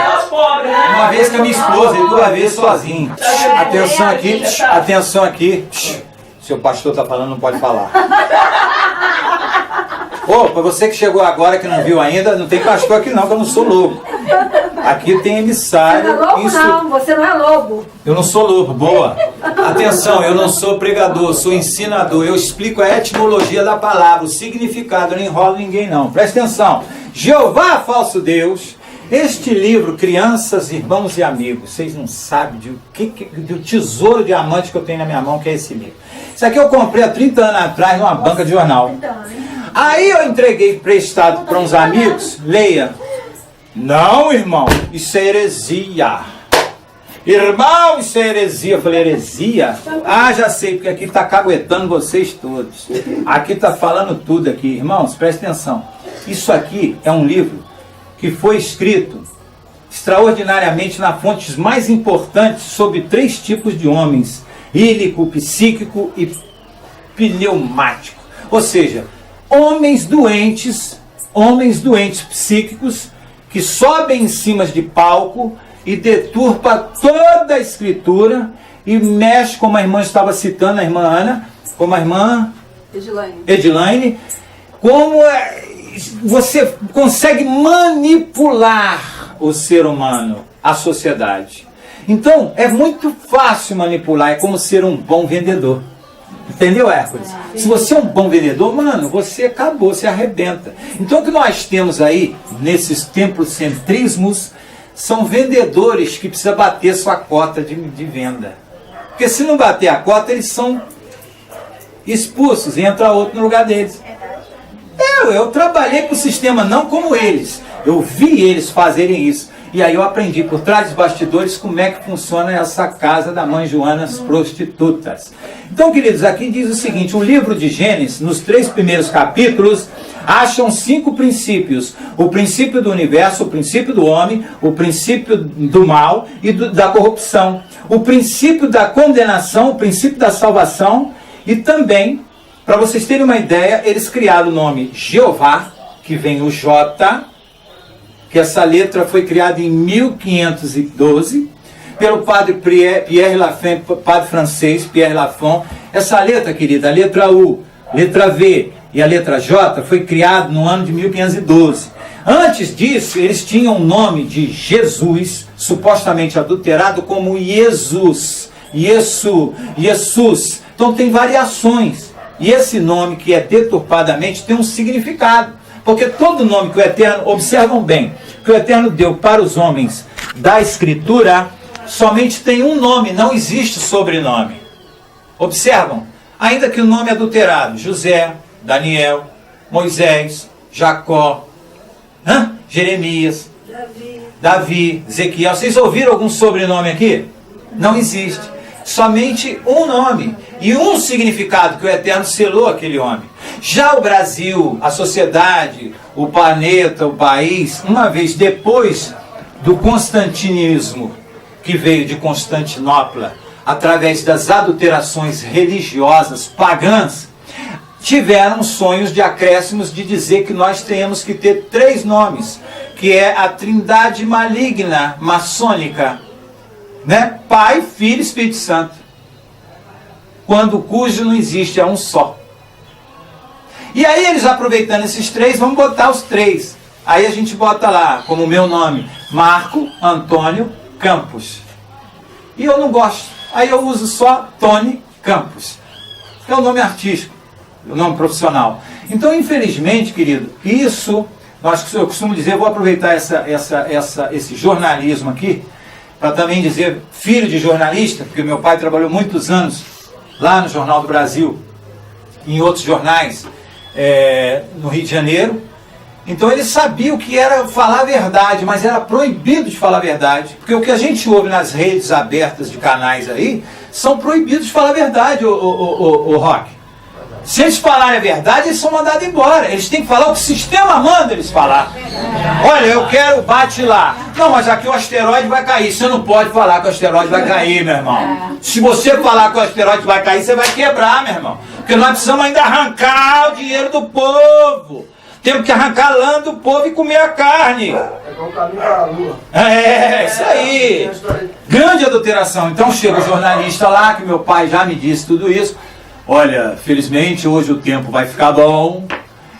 Uma vez com a minha esposa e 2 vezes sozinho. Atenção aqui. Seu pastor está falando, não pode falar. Ô, para você que chegou agora, que não viu ainda, não tem pastor aqui não, que eu não sou lobo. Aqui tem emissário. Você não é lobo não, você não é lobo. Eu não sou lobo, boa. Atenção, eu não sou pregador, sou ensinador. Eu explico a etimologia da palavra, o significado, eu não enrolo ninguém não. Presta atenção. Jeová, falso Deus. Este livro, crianças, irmãos e amigos, vocês não sabem do tesouro diamante que eu tenho na minha mão, que é esse livro. Isso aqui eu comprei há 30 anos atrás numa banca de jornal. Aí eu entreguei emprestado para uns amigos, leia. Não, irmão, isso é heresia. Irmão, isso é heresia. Eu falei, heresia? Ah, já sei, porque aqui está caguetando vocês todos. Aqui está falando tudo aqui. Irmãos, prestem atenção. Isso aqui é um livro que foi escrito extraordinariamente nas fontes mais importantes sobre 3 tipos de homens: ílico, psíquico e pneumático. Ou seja, homens doentes psíquicos que sobem em cima de palco e deturpa toda a escritura e mexe, como a irmã estava citando, a irmã Ana, como a irmã Edilaine, como você consegue manipular o ser humano, a sociedade. Então, é muito fácil manipular, é como ser um bom vendedor. Entendeu, Hércules? Se você é um bom vendedor, mano, você acabou, você arrebenta. Então, o que nós temos aí, nesses templocentrismos, são vendedores que precisam bater sua cota de venda. Porque se não bater a cota, eles são expulsos e entra outro no lugar deles. Eu trabalhei para o sistema, não como eles. Eu vi eles fazerem isso. E aí eu aprendi por trás dos bastidores como é que funciona essa casa da mãe Joana, as prostitutas. Então, queridos, aqui diz o seguinte: o livro de Gênesis, nos 3 primeiros capítulos, acham 5 princípios: o princípio do universo, o princípio do homem, o princípio do mal e da corrupção, o princípio da condenação, o princípio da salvação. E também, para vocês terem uma ideia, eles criaram o nome Jeová, que vem o J, que essa letra foi criada em 1512 pelo padre Pierre Lafon, padre francês Pierre Lafon. Essa letra, querida, a letra U, letra V e a letra J foi criada no ano de 1512. Antes disso, eles tinham o nome de Jesus, supostamente adulterado como Jesus. Então tem variações. E esse nome, que é deturpadamente, tem um significado. Porque todo nome que o Eterno, observam bem, que o Eterno deu para os homens da Escritura, somente tem um nome, não existe sobrenome. Observam? Ainda que o nome é adulterado: José, Daniel, Moisés, Jacó, Jeremias, Davi, Ezequiel. Vocês ouviram algum sobrenome aqui? Não existe. Somente um nome e um significado que o Eterno selou aquele homem. Já o Brasil, a sociedade, o planeta, o país, uma vez depois do constantinismo, que veio de Constantinopla, através das adulterações religiosas pagãs, tiveram sonhos de acréscimos de dizer que nós temos que ter 3 nomes, que é a trindade maligna maçônica, né? Pai, Filho e Espírito Santo, cujo não existe, é um só. E aí eles, aproveitando esses 3, vamos botar os 3. Aí a gente bota lá, como o meu nome, Marco Antônio Campos. E eu não gosto, aí eu uso só Tony Campos. É o nome artístico, o nome profissional. Então, infelizmente, querido, isso, eu costumo dizer, vou aproveitar esse jornalismo aqui, para também dizer, filho de jornalista, porque meu pai trabalhou muitos anos lá no Jornal do Brasil, em outros jornais, no Rio de Janeiro. Então ele sabia o que era falar a verdade, mas era proibido de falar a verdade, porque o que a gente ouve nas redes abertas de canais aí, são proibidos de falar a verdade, o Rock. Se eles falarem a verdade, eles são mandados embora. Eles têm que falar o que o sistema manda eles falar. Olha, eu quero bate lá. Não, mas aqui o asteroide vai cair. Você não pode falar que o asteroide vai cair, meu irmão. Se você falar que o asteroide vai cair, você vai quebrar, meu irmão. Porque nós precisamos ainda arrancar o dinheiro do povo. Temos que arrancar a lã do povo e comer a carne. É o caminho para a lua. Isso aí. Grande adulteração. Então chega o jornalista lá, que meu pai já me disse tudo isso. Olha, felizmente hoje o tempo vai ficar bom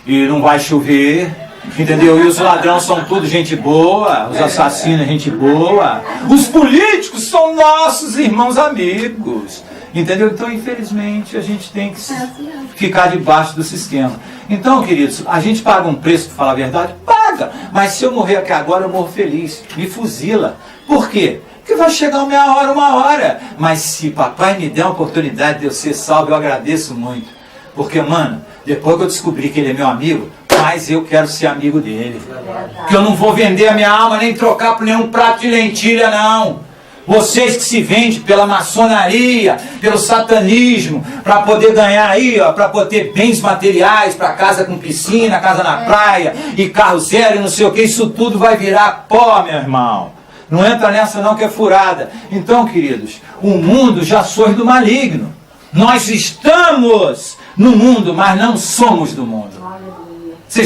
e não vai chover, entendeu? E os ladrões são tudo gente boa, os assassinos gente boa, os políticos são nossos irmãos amigos, entendeu? Então, infelizmente, a gente tem que ficar debaixo do sistema. Então, queridos, a gente paga um preço para falar a verdade? Paga! Mas se eu morrer aqui agora, eu morro feliz, me fuzila. Por quê? Porque vai chegar uma hora. Mas se papai me der a oportunidade de eu ser salvo, eu agradeço muito. Porque, mano, depois que eu descobri que ele é meu amigo, mas eu quero ser amigo dele. Que eu não vou vender a minha alma, nem trocar por nenhum prato de lentilha, não. Vocês que se vendem pela maçonaria, pelo satanismo, para poder ganhar aí, ó, para poder ter bens materiais, para casa com piscina, casa na praia, e carro zero, e não sei o que, isso tudo vai virar pó, meu irmão. Não entra nessa não, que é furada. Então, queridos, o mundo já sois do maligno. Nós estamos no mundo, mas não somos do mundo.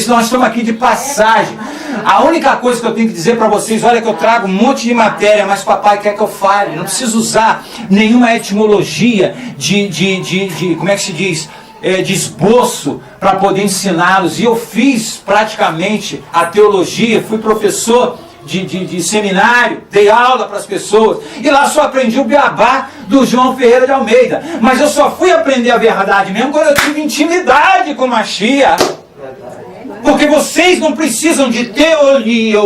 Nós estamos aqui de passagem. A única coisa que eu tenho que dizer para vocês, olha que eu trago um monte de matéria, mas papai quer que eu fale. Não preciso usar nenhuma etimologia como é que se diz? De esboço para poder ensiná-los. E eu fiz praticamente a teologia, fui professor de seminário, dei aula para as pessoas, e lá só aprendi o beabá do João Ferreira de Almeida. Mas eu só fui aprender a verdade mesmo quando eu tive intimidade com Mashiach. Porque vocês não precisam de teologia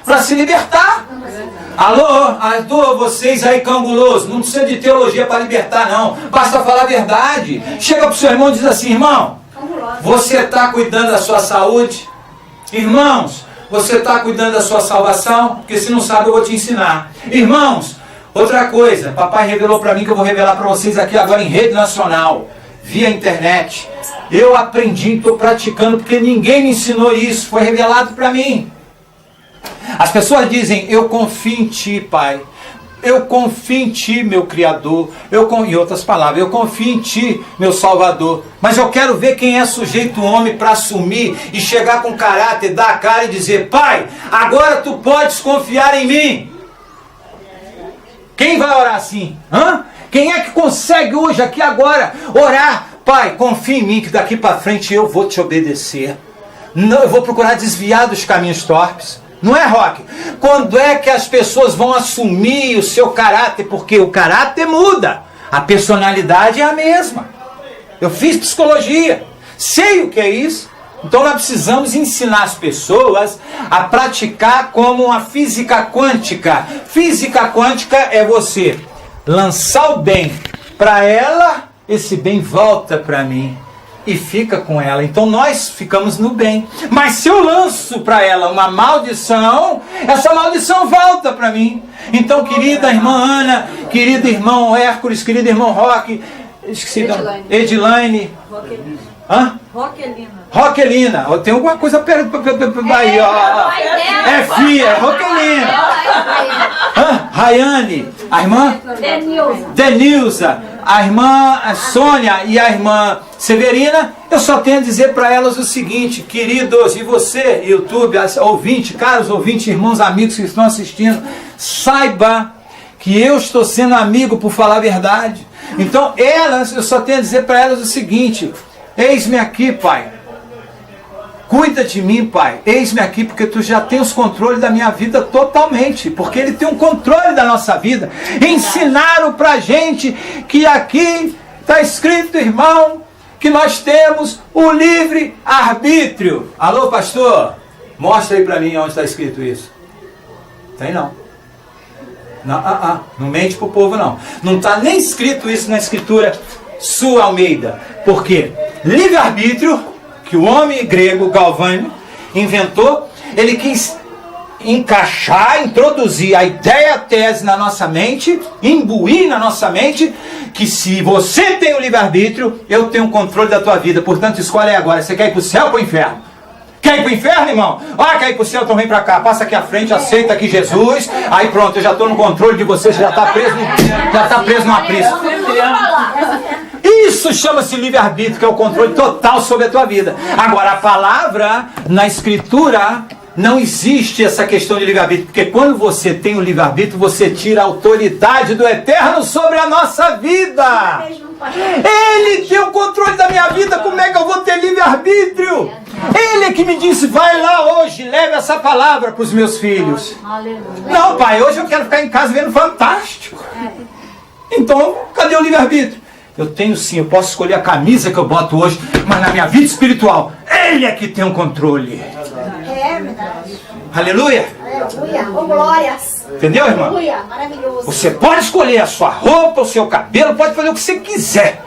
para se libertar. Alô, vocês aí cangulosos, não precisa de teologia para libertar, não. Basta falar a verdade. Chega para o seu irmão e diz assim: irmão, você está cuidando da sua saúde? Irmãos, você está cuidando da sua salvação? Porque se não sabe, eu vou te ensinar. Irmãos, outra coisa, papai revelou para mim, que eu vou revelar para vocês aqui agora em rede nacional, via internet. Eu aprendi, estou praticando, porque ninguém me ensinou isso, foi revelado para mim. As pessoas dizem: eu confio em ti, pai. Eu confio em ti, meu Criador. Em outras palavras, eu confio em ti, meu Salvador. Mas eu quero ver quem é sujeito homem para assumir e chegar com caráter, dar a cara e dizer: pai, agora tu podes confiar em mim. Quem vai orar assim? Quem é que consegue hoje, aqui agora, orar? Pai, confia em mim que daqui para frente eu vou te obedecer. Não, eu vou procurar desviar dos caminhos torpes. Não é, Roque? Quando é que as pessoas vão assumir o seu caráter? Porque o caráter muda. A personalidade é a mesma. Eu fiz psicologia. Sei o que é isso. Então nós precisamos ensinar as pessoas a praticar como uma física quântica. Física quântica é você lançar o bem para ela, esse bem volta para mim e fica com ela. Então nós ficamos no bem. Mas se eu lanço para ela uma maldição, essa maldição volta para mim. Então, querida irmã Ana, querido irmão Hércules, querido irmão Roque, esqueci, Edilane. Roquelina. Tem alguma coisa perto aí, ó. É filha, Roquelina. Rayane, a irmã Denilza, a irmã Sônia e a irmã Severina. Eu só tenho a dizer para elas o seguinte: queridos, e você, YouTube, ouvinte, caros ouvintes, irmãos, amigos que estão assistindo, saiba que eu estou sendo amigo por falar a verdade. Então elas, eu só tenho a dizer para elas o seguinte: eis-me aqui, pai. Cuida de mim, pai. Eis-me aqui, porque tu já tens controle da minha vida totalmente. Porque ele tem um controle da nossa vida. Ensinaram pra gente que aqui está escrito, irmão, que nós temos o livre arbítrio. Alô, pastor? Mostra aí pra mim onde está escrito isso. Tem não. Não mente pro povo, não. Não está nem escrito isso na escritura sua, Almeida. Por quê? Livre arbítrio, que o homem grego Galvani inventou, ele quis encaixar, introduzir a ideia, a tese na nossa mente, imbuir na nossa mente, que se você tem o livre-arbítrio, eu tenho o controle da tua vida. Portanto, escolhe aí agora, você quer ir para o céu ou para o inferno? Quer ir para o inferno, irmão? Quer ir para o céu, então vem para cá, passa aqui à frente, aceita aqui Jesus, aí pronto, eu já estou no controle de você, você já está preso no aprisco. Isso chama-se livre-arbítrio, que é o controle total sobre a tua vida. Agora, a palavra, na escritura, não existe essa questão de livre-arbítrio, porque quando você tem o livre-arbítrio, você tira a autoridade do Eterno sobre a nossa vida. Ele tem o controle da minha vida, como é que eu vou ter livre-arbítrio? Ele é que me disse: vai lá hoje, leve essa palavra para os meus filhos. Não, pai, hoje eu quero ficar em casa vendo Fantástico. Então, cadê o livre-arbítrio? Eu tenho sim, eu posso escolher a camisa que eu boto hoje, mas na minha vida espiritual, ele é que tem o controle. É verdade. Aleluia. Aleluia. Oh, glórias. Entendeu, irmão? Aleluia. Maravilhoso. Você pode escolher a sua roupa, o seu cabelo, pode fazer o que você quiser.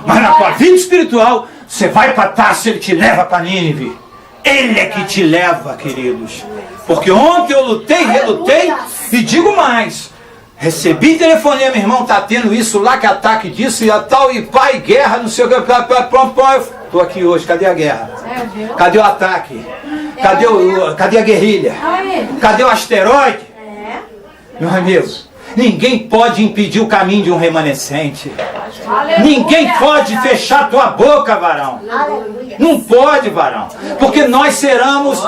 Mas na tua vida espiritual, Você vai para Tarso, ele te leva para Nínive. Ele é que te leva, queridos. Porque ontem eu lutei, relutei, e digo mais. Recebi telefonia, meu irmão, tá tendo isso lá, que ataque disso, e a tal, e pai, guerra, não sei o que, pronto, tô aqui hoje, cadê a guerra? Cadê o ataque? Cadê a guerrilha? Cadê o asteroide? Meu amigo, ninguém pode impedir o caminho de um remanescente. Ninguém pode fechar tua boca, varão. Não pode, varão. Porque nós seremos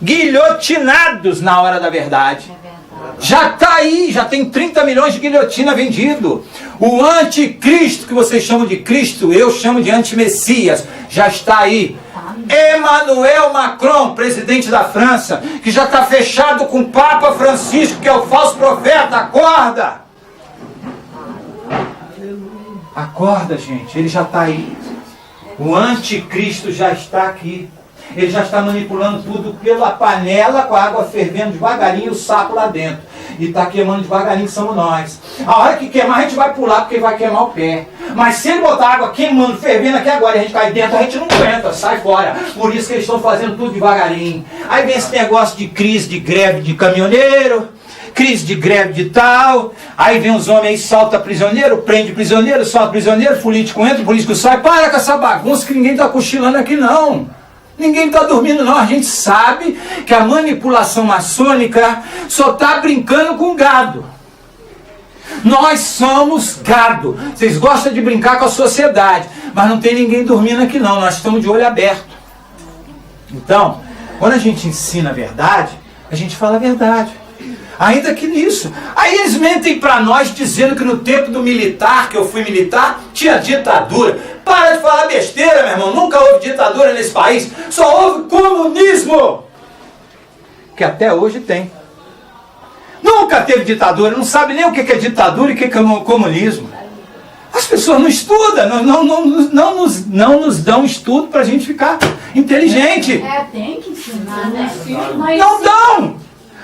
guilhotinados na hora da verdade. Já está aí, já tem 30 milhões de guilhotina vendido. O anticristo, que vocês chamam de Cristo, eu chamo de antimessias, já está aí. Emmanuel Macron, presidente da França, que já está fechado com o Papa Francisco, que é o falso profeta. Acorda! Acorda, gente, ele já está aí. O anticristo já está aqui. Ele já está manipulando tudo pela panela, com a água fervendo devagarinho e o sapo lá dentro. E está queimando devagarinho, que somos nós. A hora que queimar, a gente vai pular, porque vai queimar o pé. Mas se ele botar água queimando, fervendo aqui agora, e a gente cai dentro, a gente não aguenta, sai fora. Por isso que eles estão fazendo tudo devagarinho. Aí vem esse negócio de crise, de greve de caminhoneiro, crise de greve de tal. Aí vem os homens aí, solta prisioneiro, prende prisioneiro, solta prisioneiro, político entra, político sai. Para com essa bagunça que ninguém está cochilando aqui não. Ninguém está dormindo não, a gente sabe que a manipulação maçônica só está brincando com gado. Nós somos gado. Vocês gostam de brincar com a sociedade, mas não tem ninguém dormindo aqui não, nós estamos de olho aberto. Então, quando a gente ensina a verdade, a gente fala a verdade. Ainda que nisso. Aí eles mentem para nós dizendo que no tempo do militar, que eu fui militar, tinha ditadura. Para de falar besteira, meu irmão. Nunca houve ditadura nesse país. Só houve comunismo. Que até hoje tem. Nunca teve ditadura. Não sabe nem o que é ditadura e o que é comunismo. As pessoas não estudam. Não nos dão estudo para a gente ficar inteligente. Tem que ensinar, né? Não dão.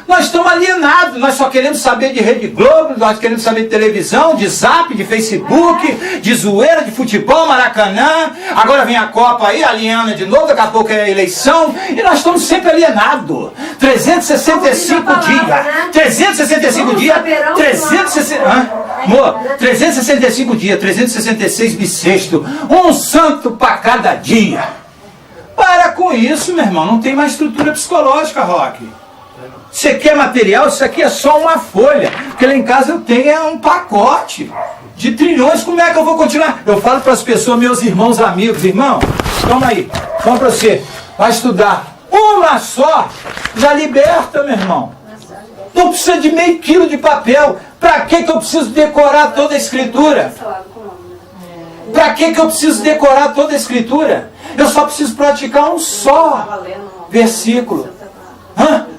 Nós estamos alienados, nós só queremos saber de Rede Globo, nós queremos saber de televisão, de Zap, de Facebook, de zoeira, de futebol, Maracanã. Agora vem a Copa aí, aliena de novo, daqui a pouco é a eleição. E nós estamos sempre alienados. 365 dias. 365 dias. 365 dias, 366 bissexto. Um santo para cada dia. Para com isso, meu irmão. Não tem mais estrutura psicológica, Roque. Você quer material? Isso aqui é só uma folha. Porque lá em casa eu tenho um pacote de trilhões. Como é que eu vou continuar? Eu falo para as pessoas, meus irmãos, amigos, irmão, toma aí, toma para você, vai estudar. Uma só já liberta, meu irmão. Não precisa de meio quilo de papel. Para que eu preciso decorar toda a escritura? Para que eu preciso decorar toda a escritura? Eu só preciso praticar um só versículo.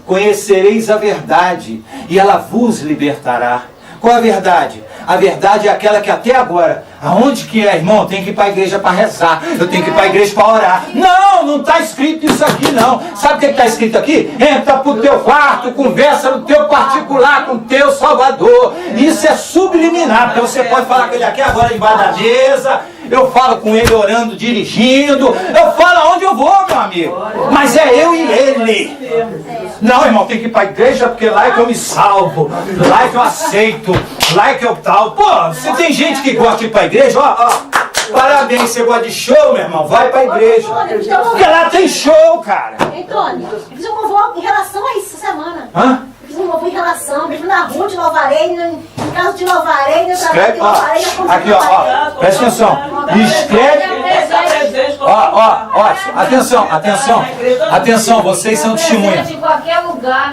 Conhecereis a verdade e ela vos libertará. Qual é a verdade? A verdade é aquela que até agora, aonde que é, irmão? Eu tenho que ir para a igreja para rezar, eu tenho que ir para a igreja para orar. Não está escrito isso aqui não. Sabe o que está escrito aqui? Entra para o teu quarto, conversa no teu particular com o teu Salvador. Isso é subliminar, porque você pode falar com ele aqui agora embaixo da mesa. Eu falo com ele orando, dirigindo. Eu falo aonde eu vou, meu amigo. Mas é eu e ele. Não, irmão, tem que ir para a igreja porque lá é que eu me salvo. Lá é que eu aceito. Lá é que eu tal. Pô, você tem gente que gosta de ir para a igreja? Ó. Parabéns, você gosta de show, meu irmão? Vai para a igreja. Porque lá tem show, cara. Antônio, eu fiz um louvor em relação a isso essa semana. Eu fiz um louvor em relação, mesmo na rua de Louvarei, em casa de Louvarei, escreve, aqui, ó, presta atenção. Escreve. Atenção, vocês são testemunhas.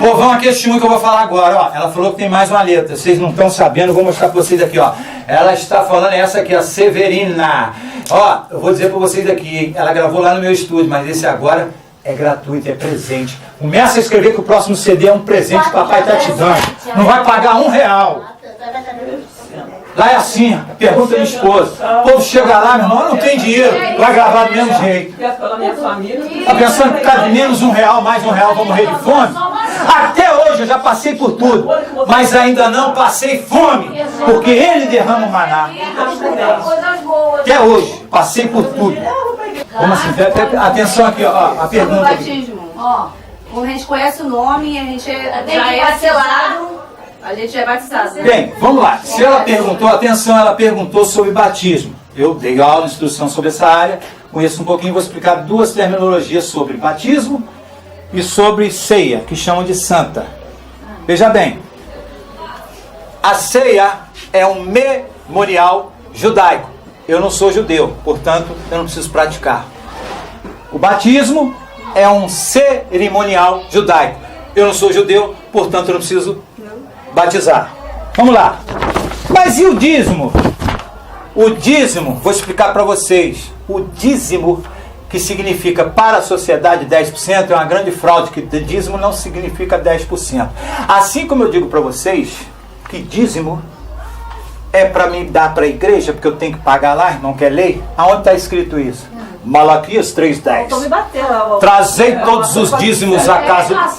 Povão, aqui é testemunho que eu vou falar agora, ó. Ela falou que tem mais uma letra, vocês não estão sabendo, eu vou mostrar para vocês aqui, ó. Ela está falando essa aqui, a Severina. Ó, eu vou dizer para vocês aqui, ela gravou lá no meu estúdio, mas esse agora é gratuito, é presente. Começa a escrever que o próximo CD é um presente que o papai está te dando. Não vai pagar R$1. Lá é assim, pergunta minha esposa. O povo chega lá, meu irmão, não tem dinheiro, vai gravar do mesmo jeito. Está pensando que cabe menos R$1, mais R$1, vou morrer de fome? Até hoje eu já passei por tudo, mas ainda não passei fome, porque ele derrama o maná. Até hoje, passei por tudo. Como assim? Atenção aqui, ó, a pergunta. O batismo. Ó, quando a gente conhece o nome, a gente já é selado, a gente é batizado. Bem, vamos lá. Se ela perguntou, atenção, ela perguntou sobre batismo. Eu dei aula de instrução sobre essa área, conheço um pouquinho, vou explicar duas terminologias sobre batismo e sobre ceia, que chamam de santa. Veja bem, a ceia é um memorial judaico. Eu não sou judeu, portanto, eu não preciso praticar. O batismo é um cerimonial judaico. Eu não sou judeu, portanto, eu não preciso batizar. Vamos lá. Mas e o dízimo? O dízimo, vou explicar para vocês. O dízimo, que significa para a sociedade 10%, é uma grande fraude, que dízimo não significa 10%. Assim como eu digo para vocês que dízimo é para me dar para a igreja, porque eu tenho que pagar lá, irmão, que é lei. Aonde está escrito isso? Malaquias 3:10. Trazei todos os dízimos à casa.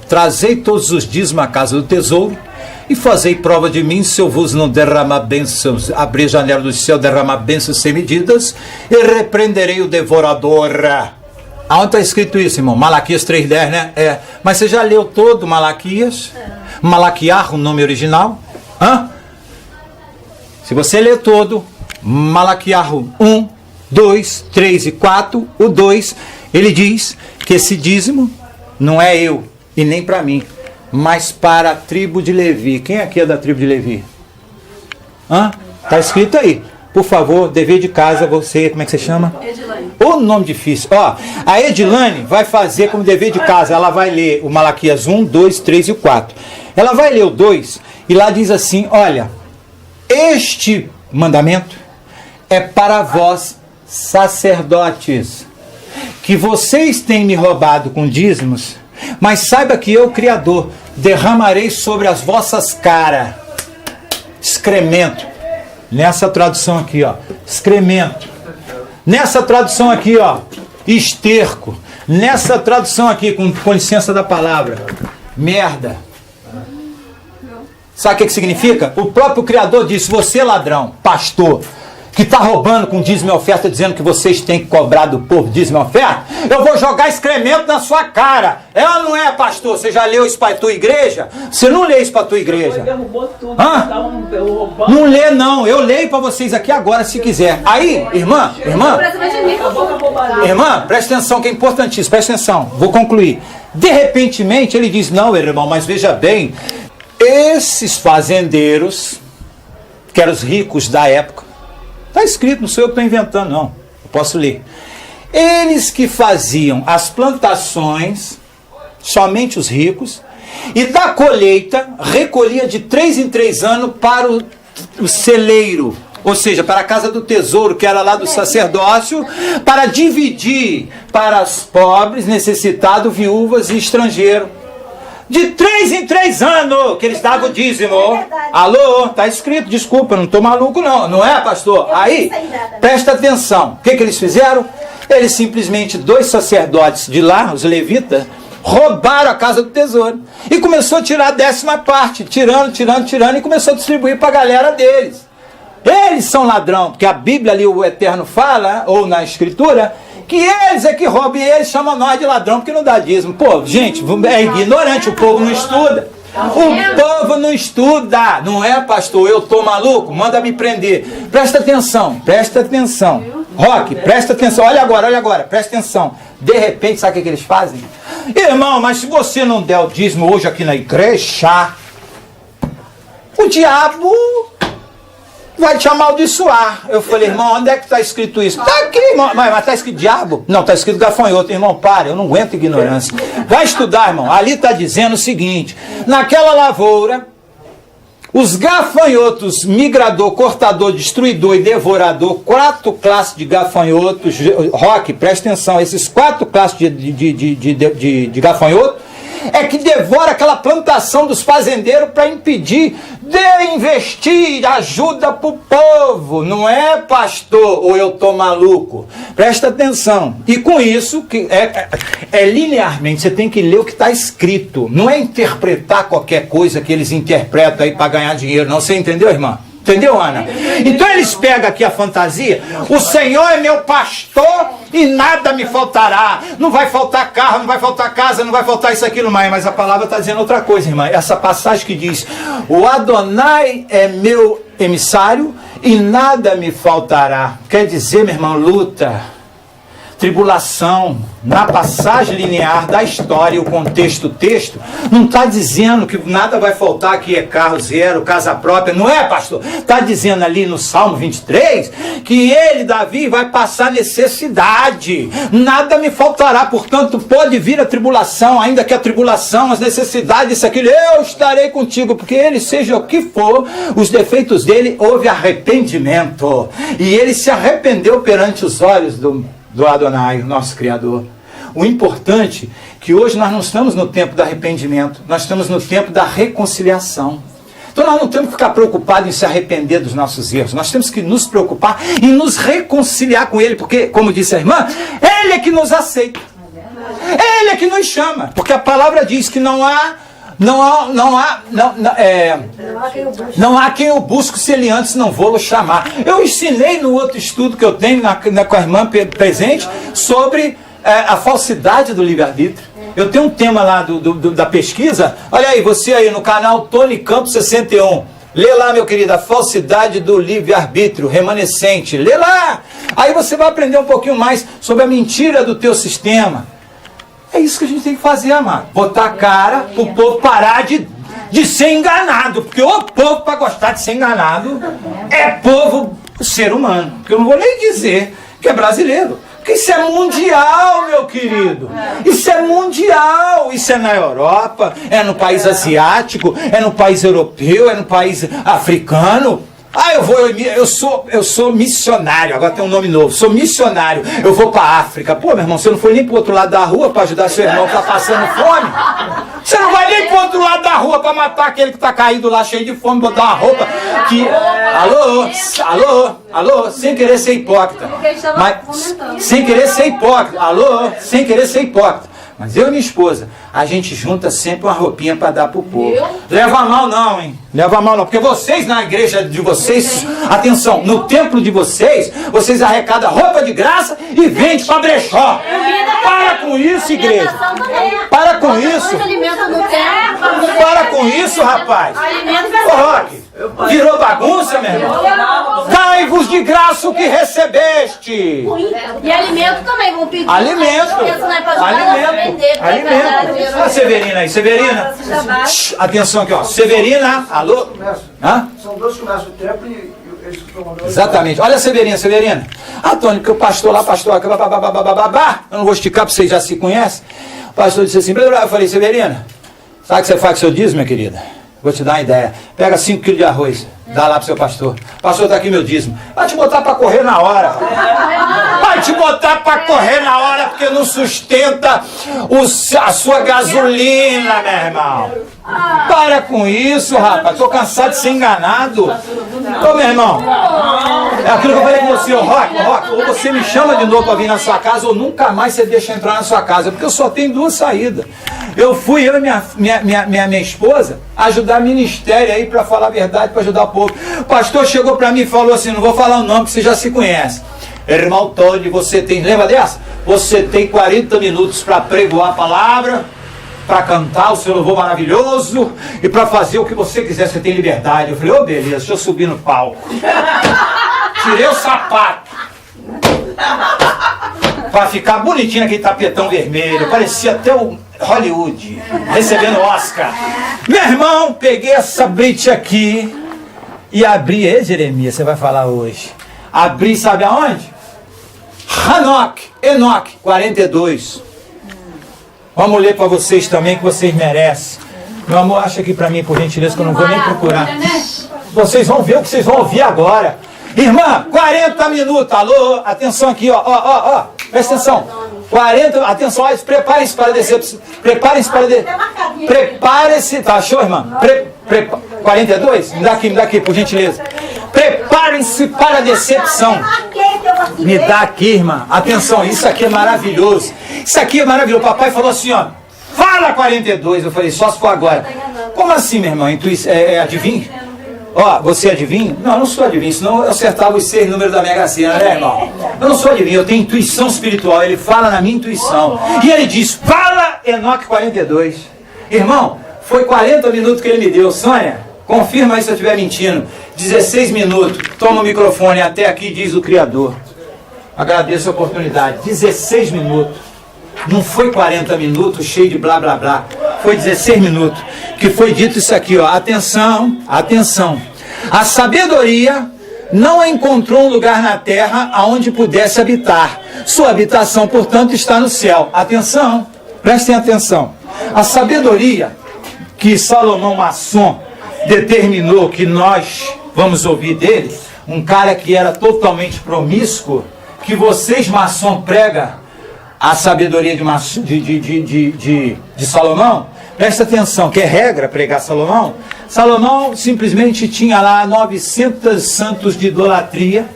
Trazei todos os dízimos à casa do tesouro e fazei prova de mim, se eu vos não derramar bênçãos, abrir a janela do céu, derramar bênçãos sem medidas, e repreenderei o devorador. Aonde está escrito isso, irmão? Malaquias 3:10, né? É. Mas você já leu todo Malaquias? Malaquiar, o nome original? Hã? Se você ler todo, Malaquiar 1, 2, 3 e 4, o 2, ele diz que esse dízimo não é eu e nem para mim, mas para a tribo de Levi. Quem aqui é da tribo de Levi? Hã? Está escrito aí. Por favor, dever de casa, você, como é que você chama? Edilane. Ô, nome difícil. Ó, a Edilane vai fazer como dever de casa. Ela vai ler o Malaquias 1, 2, 3 e o 4. Ela vai ler o 2 e lá diz assim, olha, este mandamento é para vós, sacerdotes, que vocês têm me roubado com dízimos, mas saiba que eu, Criador, derramarei sobre as vossas caras excremento. Nessa tradução aqui, ó, excremento. Nessa tradução aqui, ó, esterco. Nessa tradução aqui, com licença da palavra, merda. Sabe o que significa? O próprio Criador disse, você ladrão, pastor, que está roubando com dízimo e oferta, dizendo que vocês têm que cobrar do povo dízimo e oferta, eu vou jogar excremento na sua cara. É ou não é, pastor? Você já leu isso para a tua igreja? Você não lê isso para a tua igreja? Hã? Não lê não, eu leio para vocês aqui agora se quiser. Aí, irmã, presta atenção que é importantíssimo, presta atenção, vou concluir. De repentemente ele diz, não irmão, mas veja bem, esses fazendeiros, que eram os ricos da época, está escrito, não sou eu que estou inventando, não. Eu posso ler. Eles que faziam as plantações, somente os ricos, e da colheita recolhia de 3 em 3 anos para o celeiro, ou seja, para a casa do tesouro, que era lá do sacerdócio, para dividir para os pobres, necessitados, viúvas e estrangeiros. De 3 em 3 anos que eles davam o dízimo. Alô, tá escrito, desculpa, não tô maluco não, não é, pastor? Aí, presta atenção, o que eles fizeram? Eles simplesmente, 2 sacerdotes de lá, os levitas, roubaram a casa do tesouro. E começou a tirar a 10ª parte, tirando, e começou a distribuir para a galera deles. Eles são ladrão, porque a Bíblia ali, o Eterno fala, ou na Escritura, que eles é que roubam e eles chamam nós de ladrão porque não dá dízimo. Pô, gente, é ignorante, o povo não estuda. O povo não estuda, não é, pastor? Eu tô maluco? Manda me prender. Presta atenção. Roque, presta atenção. Olha agora, presta atenção. De repente, sabe o que eles fazem? Irmão, mas se você não der o dízimo hoje aqui na igreja, o diabo vai te amaldiçoar. Eu falei, irmão, onde é que está escrito isso? Está aqui, irmão. Mas está escrito diabo? Não, está escrito gafanhoto. Irmão, para, eu não aguento ignorância. Vai estudar, irmão. Ali está dizendo o seguinte, naquela lavoura, os gafanhotos, migrador, cortador, destruidor e devorador, 4 classes de gafanhotos, Roque, presta atenção, esses 4 classes de gafanhoto, é que devora aquela plantação dos fazendeiros para impedir de investir ajuda para o povo. Não é, pastor, ou eu tô maluco? Presta atenção. E com isso, que é linearmente, você tem que ler o que está escrito. Não é interpretar qualquer coisa que eles interpretam aí para ganhar dinheiro. Não, você entendeu, irmã? Entendeu, Ana? Então eles pegam aqui a fantasia. O Senhor é meu pastor e nada me faltará. Não vai faltar carro, não vai faltar casa, não vai faltar isso, aquilo mais. Mas a palavra está dizendo outra coisa, irmã. Essa passagem que diz: o Adonai é meu emissário e nada me faltará. Quer dizer, meu irmão, luta, tribulação, na passagem linear da história, o texto, não está dizendo que nada vai faltar, que é carro zero, casa própria, não é, pastor? Está dizendo ali no Salmo 23, que ele, Davi, vai passar necessidade, nada me faltará, portanto, pode vir a tribulação, ainda que a tribulação, as necessidades, isso, aquilo, eu estarei contigo, porque ele, seja o que for, os defeitos dele, houve arrependimento, e ele se arrependeu perante os olhos do Adonai, o nosso Criador. O importante é que hoje nós não estamos no tempo do arrependimento, nós estamos no tempo da reconciliação. Então nós não temos que ficar preocupados em se arrepender dos nossos erros, nós temos que nos preocupar em nos reconciliar com Ele, porque, como disse a irmã, Ele é que nos aceita, Ele é que nos chama, porque a palavra diz que não há quem eu busco se ele antes não vou lo chamar. Eu ensinei no outro estudo que eu tenho com a irmã presente sobre a falsidade do livre-arbítrio. Eu tenho um tema lá da pesquisa. Olha aí, você aí no canal Tony Campos 61. Lê lá, meu querido, a falsidade do livre-arbítrio remanescente. Lê lá! Aí você vai aprender um pouquinho mais sobre a mentira do teu sistema. É isso que a gente tem que fazer, amado. Botar a cara para o povo parar de ser enganado. Porque o povo, para gostar de ser enganado, é povo ser humano. Porque eu não vou nem dizer que é brasileiro. Porque isso é mundial, meu querido. Isso é mundial. Isso é na Europa, é no país asiático, é no país europeu, é no país africano. Ah, eu sou missionário, agora tem um nome novo, sou missionário, eu vou para a África. Pô, meu irmão, você não foi nem para o outro lado da rua para ajudar seu irmão que está passando fome? Você não vai nem para o outro lado da rua para matar aquele que está caído lá cheio de fome, botar uma roupa que... Alô, sem querer ser hipócrita. Mas, sem querer ser hipócrita, sem querer ser hipócrita. Mas eu e minha esposa, a gente junta sempre uma roupinha para dar pro povo. Leva a mal não, hein? Leva a mal não. Porque vocês na igreja de vocês, atenção, no templo de vocês, vocês arrecadam roupa de graça e vendem para brechó. Para com isso, igreja. Para com isso. Para com isso, rapaz. Ô, Roque, virou bagunça, meu irmão. Dai-vos de graça o que recebeste. E alimento também, vão pedir. Alimento. Olha a Severina aí, Severina. Atenção aqui, ó. Severina, alô? Hã? São dois comércios do tempo e eles estão mandando. Exatamente. Olha a Severina. Antônio, que o pastor lá, pastor aqui, eu não vou esticar porque vocês já se conhecem. O pastor disse assim, eu falei, Severina, sabe o que você faz com o seu dízimo, minha querida? Vou te dar uma ideia. Pega 5 quilos de arroz, dá lá pro seu pastor. Pastor, tá aqui meu dízimo. Vai te botar para correr na hora. Vai te botar para correr na hora, porque não sustenta a sua gasolina, meu irmão. Para com isso, rapaz. Tô cansado de ser enganado. Ô, meu irmão. É aquilo que eu falei com você, Roque, ou você me chama de novo para vir na sua casa, ou nunca mais você deixa entrar na sua casa, porque eu só tenho 2 saídas. Eu e minha esposa, ajudar ministério aí, para falar a verdade, para ajudar o povo. O pastor chegou para mim e falou assim, não vou falar o nome, que você já se conhece. Irmão Tony, você tem, lembra dessa? Você tem 40 minutos para pregoar a palavra, para cantar o seu louvor maravilhoso e para fazer o que você quiser, você tem liberdade. Eu falei, beleza, deixa eu subir no palco. Tirei o sapato para ficar bonitinho aquele tapetão vermelho, parecia até o Hollywood recebendo Oscar. Meu irmão, peguei essa brite aqui e abri. Jeremias, você vai falar hoje. Abri, sabe aonde? Enoque 42. Vamos ler para vocês também, que vocês merecem. Meu amor, acha aqui para mim, por gentileza, que eu não vou nem procurar. Vocês vão ver o que vocês vão ouvir agora. Irmã, 40 minutos. Alô, atenção aqui, ó. Presta atenção. 40, atenção, preparem-se para descer. Preparem-se, tá, achou, irmã? 42? Me dá aqui, por gentileza. Preparem-se para a decepção. Me dá aqui, irmã. Atenção, isso aqui é maravilhoso. Isso aqui é maravilhoso. Papai falou assim, ó. Fala 42. Eu falei, só se for agora. Como assim, meu irmão? Adivinha? Ó, você é adivinho? Não, eu não sou adivinho, senão eu acertava os 6 números da Mega Sena, né, irmão? Eu não sou adivinho, eu tenho intuição espiritual, ele fala na minha intuição. E ele diz, fala Enoque 42. Irmão, foi 40 minutos que ele me deu. Sônia, confirma aí se eu estiver mentindo. 16 minutos, toma o microfone, até aqui diz o Criador. Agradeço a oportunidade. 16 minutos. Não foi 40 minutos cheio de blá blá blá. Foi 16 minutos que foi dito isso aqui, ó. Atenção, atenção. A sabedoria não encontrou um lugar na terra aonde pudesse habitar. Sua habitação, portanto, está no céu. Atenção, prestem atenção. A sabedoria que Salomão maçom determinou que nós vamos ouvir dele, um cara que era totalmente promíscuo, que vocês maçom pregam a sabedoria de Salomão, presta atenção, que é regra pregar Salomão. Salomão simplesmente tinha lá 900 santos de idolatria,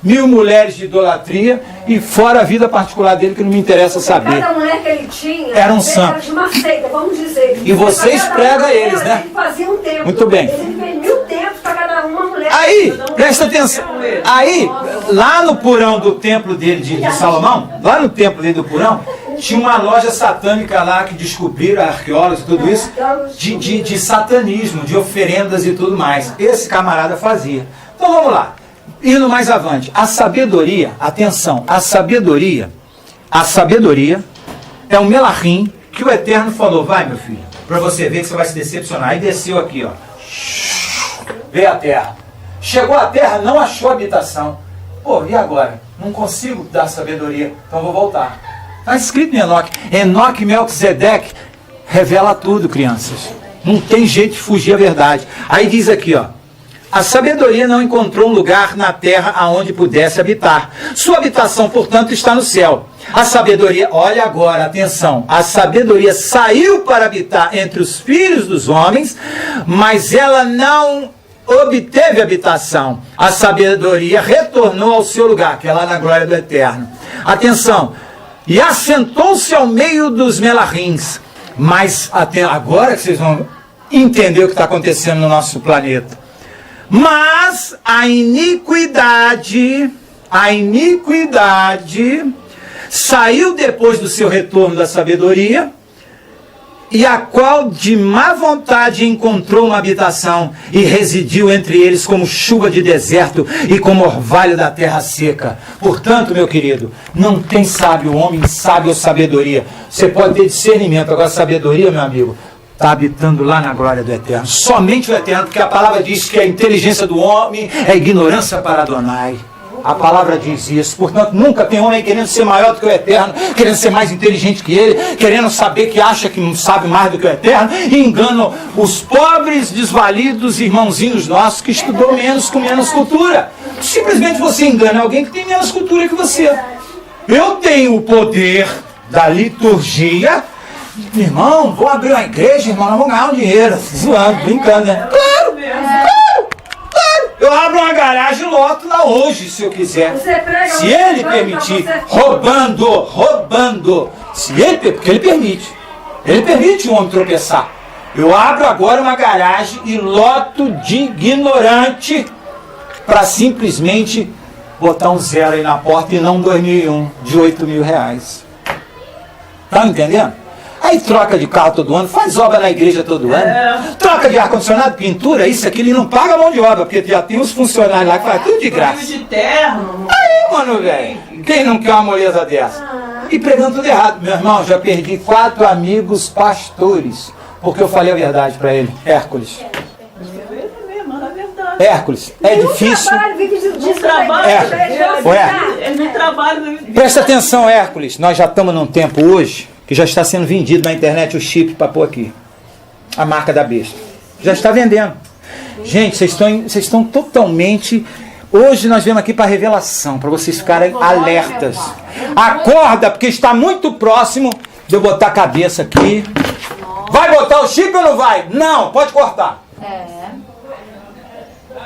1000 mulheres de idolatria, e fora a vida particular dele, que não me interessa saber. Cada mulher que ele tinha era um santo. Era de uma seita, vamos dizer. E vocês pregam eles, né? Ele fazia um templo. Muito bem. Ele fez 1000 templos para cada uma mulher. Aí, presta atenção. Aí, lá no porão do templo dele de Salomão, lá no templo dele do porão, tinha uma loja satânica lá que descobriram, arqueólogos e tudo isso, de satanismo, de oferendas e tudo mais. Esse camarada fazia. Então vamos lá. Indo mais avante, a sabedoria, atenção, a sabedoria é um melahim que o Eterno falou, vai meu filho, para você ver que você vai se decepcionar. Aí desceu aqui, ó, veio a terra, chegou à terra, não achou habitação. Pô, e agora? Não consigo dar sabedoria, então vou voltar. Está escrito em Enoque, Enoque Melquisedeque revela tudo, crianças, não tem jeito de fugir à verdade. Aí diz aqui, ó, a sabedoria não encontrou um lugar na terra aonde pudesse habitar. Sua habitação, portanto, está no céu. A sabedoria, olha agora, atenção, a sabedoria saiu para habitar entre os filhos dos homens, mas ela não obteve habitação. A sabedoria retornou ao seu lugar, que é lá na glória do Eterno. Atenção, e assentou-se ao meio dos melahins. Mas até agora que vocês vão entender o que está acontecendo no nosso planeta. Mas a iniquidade saiu depois do seu retorno da sabedoria, e a qual de má vontade encontrou uma habitação e residiu entre eles como chuva de deserto e como orvalho da terra seca. Portanto, meu querido, não tem sábio homem, sábio ou sabedoria. Você pode ter discernimento, agora sabedoria, meu amigo, está habitando lá na glória do Eterno. Somente o Eterno, porque a palavra diz que a inteligência do homem é ignorância para Adonai. A palavra diz isso. Portanto, nunca tem homem querendo ser maior do que o Eterno, querendo ser mais inteligente que ele, querendo saber que acha que não sabe mais do que o Eterno, e engana os pobres, desvalidos irmãozinhos nossos que estudou menos, com menos cultura. Simplesmente você engana alguém que tem menos cultura que você. Eu tenho o poder da liturgia. Irmão, vou abrir uma igreja, irmão, nós vamos ganhar um dinheiro. Zoando, brincando, né? Claro, claro. Eu abro uma garagem e loto lá hoje, se eu quiser. Se ele permitir, roubando. Se ele, porque ele permite. Ele permite o homem tropeçar. Eu abro agora uma garagem e loto de ignorante para simplesmente botar um zero aí na porta e não 2001 de 8 mil reais. Tá entendendo? Aí troca de carro todo ano, faz obra na igreja todo ano, troca de ar-condicionado, pintura, isso, aquilo, e não paga mão de obra, porque já tem uns funcionários lá que fazem tudo de graça. De terno. Aí, mano, velho, quem não quer uma moleza dessa? E pregando tudo errado. Meu irmão, já perdi 4 amigos pastores, porque eu falei a verdade para ele, Hércules. Hércules, é difícil. Presta atenção, Hércules, nós já estamos num tempo hoje que já está sendo vendido na internet o chip para pôr aqui. A marca da besta. Já está vendendo. Gente, vocês estão totalmente... Hoje nós viemos aqui para revelação, para vocês ficarem alertas. Acorda, porque está muito próximo de eu botar a cabeça aqui. Vai botar o chip ou não vai? Não, pode cortar.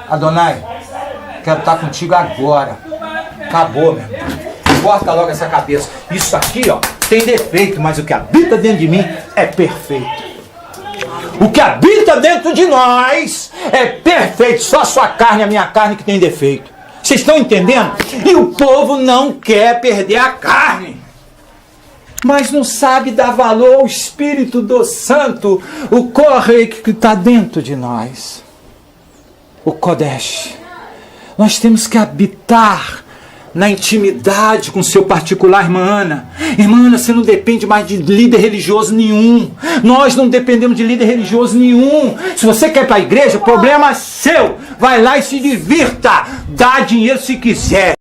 Adonai, quero estar contigo agora. Acabou, meu irmão. Corta logo essa cabeça. Isso aqui, ó, tem defeito, mas o que habita dentro de mim é perfeito. O que habita dentro de nós é perfeito. Só a sua carne, a minha carne que tem defeito. Vocês estão entendendo? E o povo não quer perder a carne, mas não sabe dar valor ao Espírito do Santo, o Corre que está dentro de nós. O Kodesh. Nós temos que habitar na intimidade com o seu particular, irmã Ana. Irmã Ana, você não depende mais de líder religioso nenhum. Nós não dependemos de líder religioso nenhum. Se você quer ir para a igreja, o problema é seu. Vai lá e se divirta. Dá dinheiro se quiser.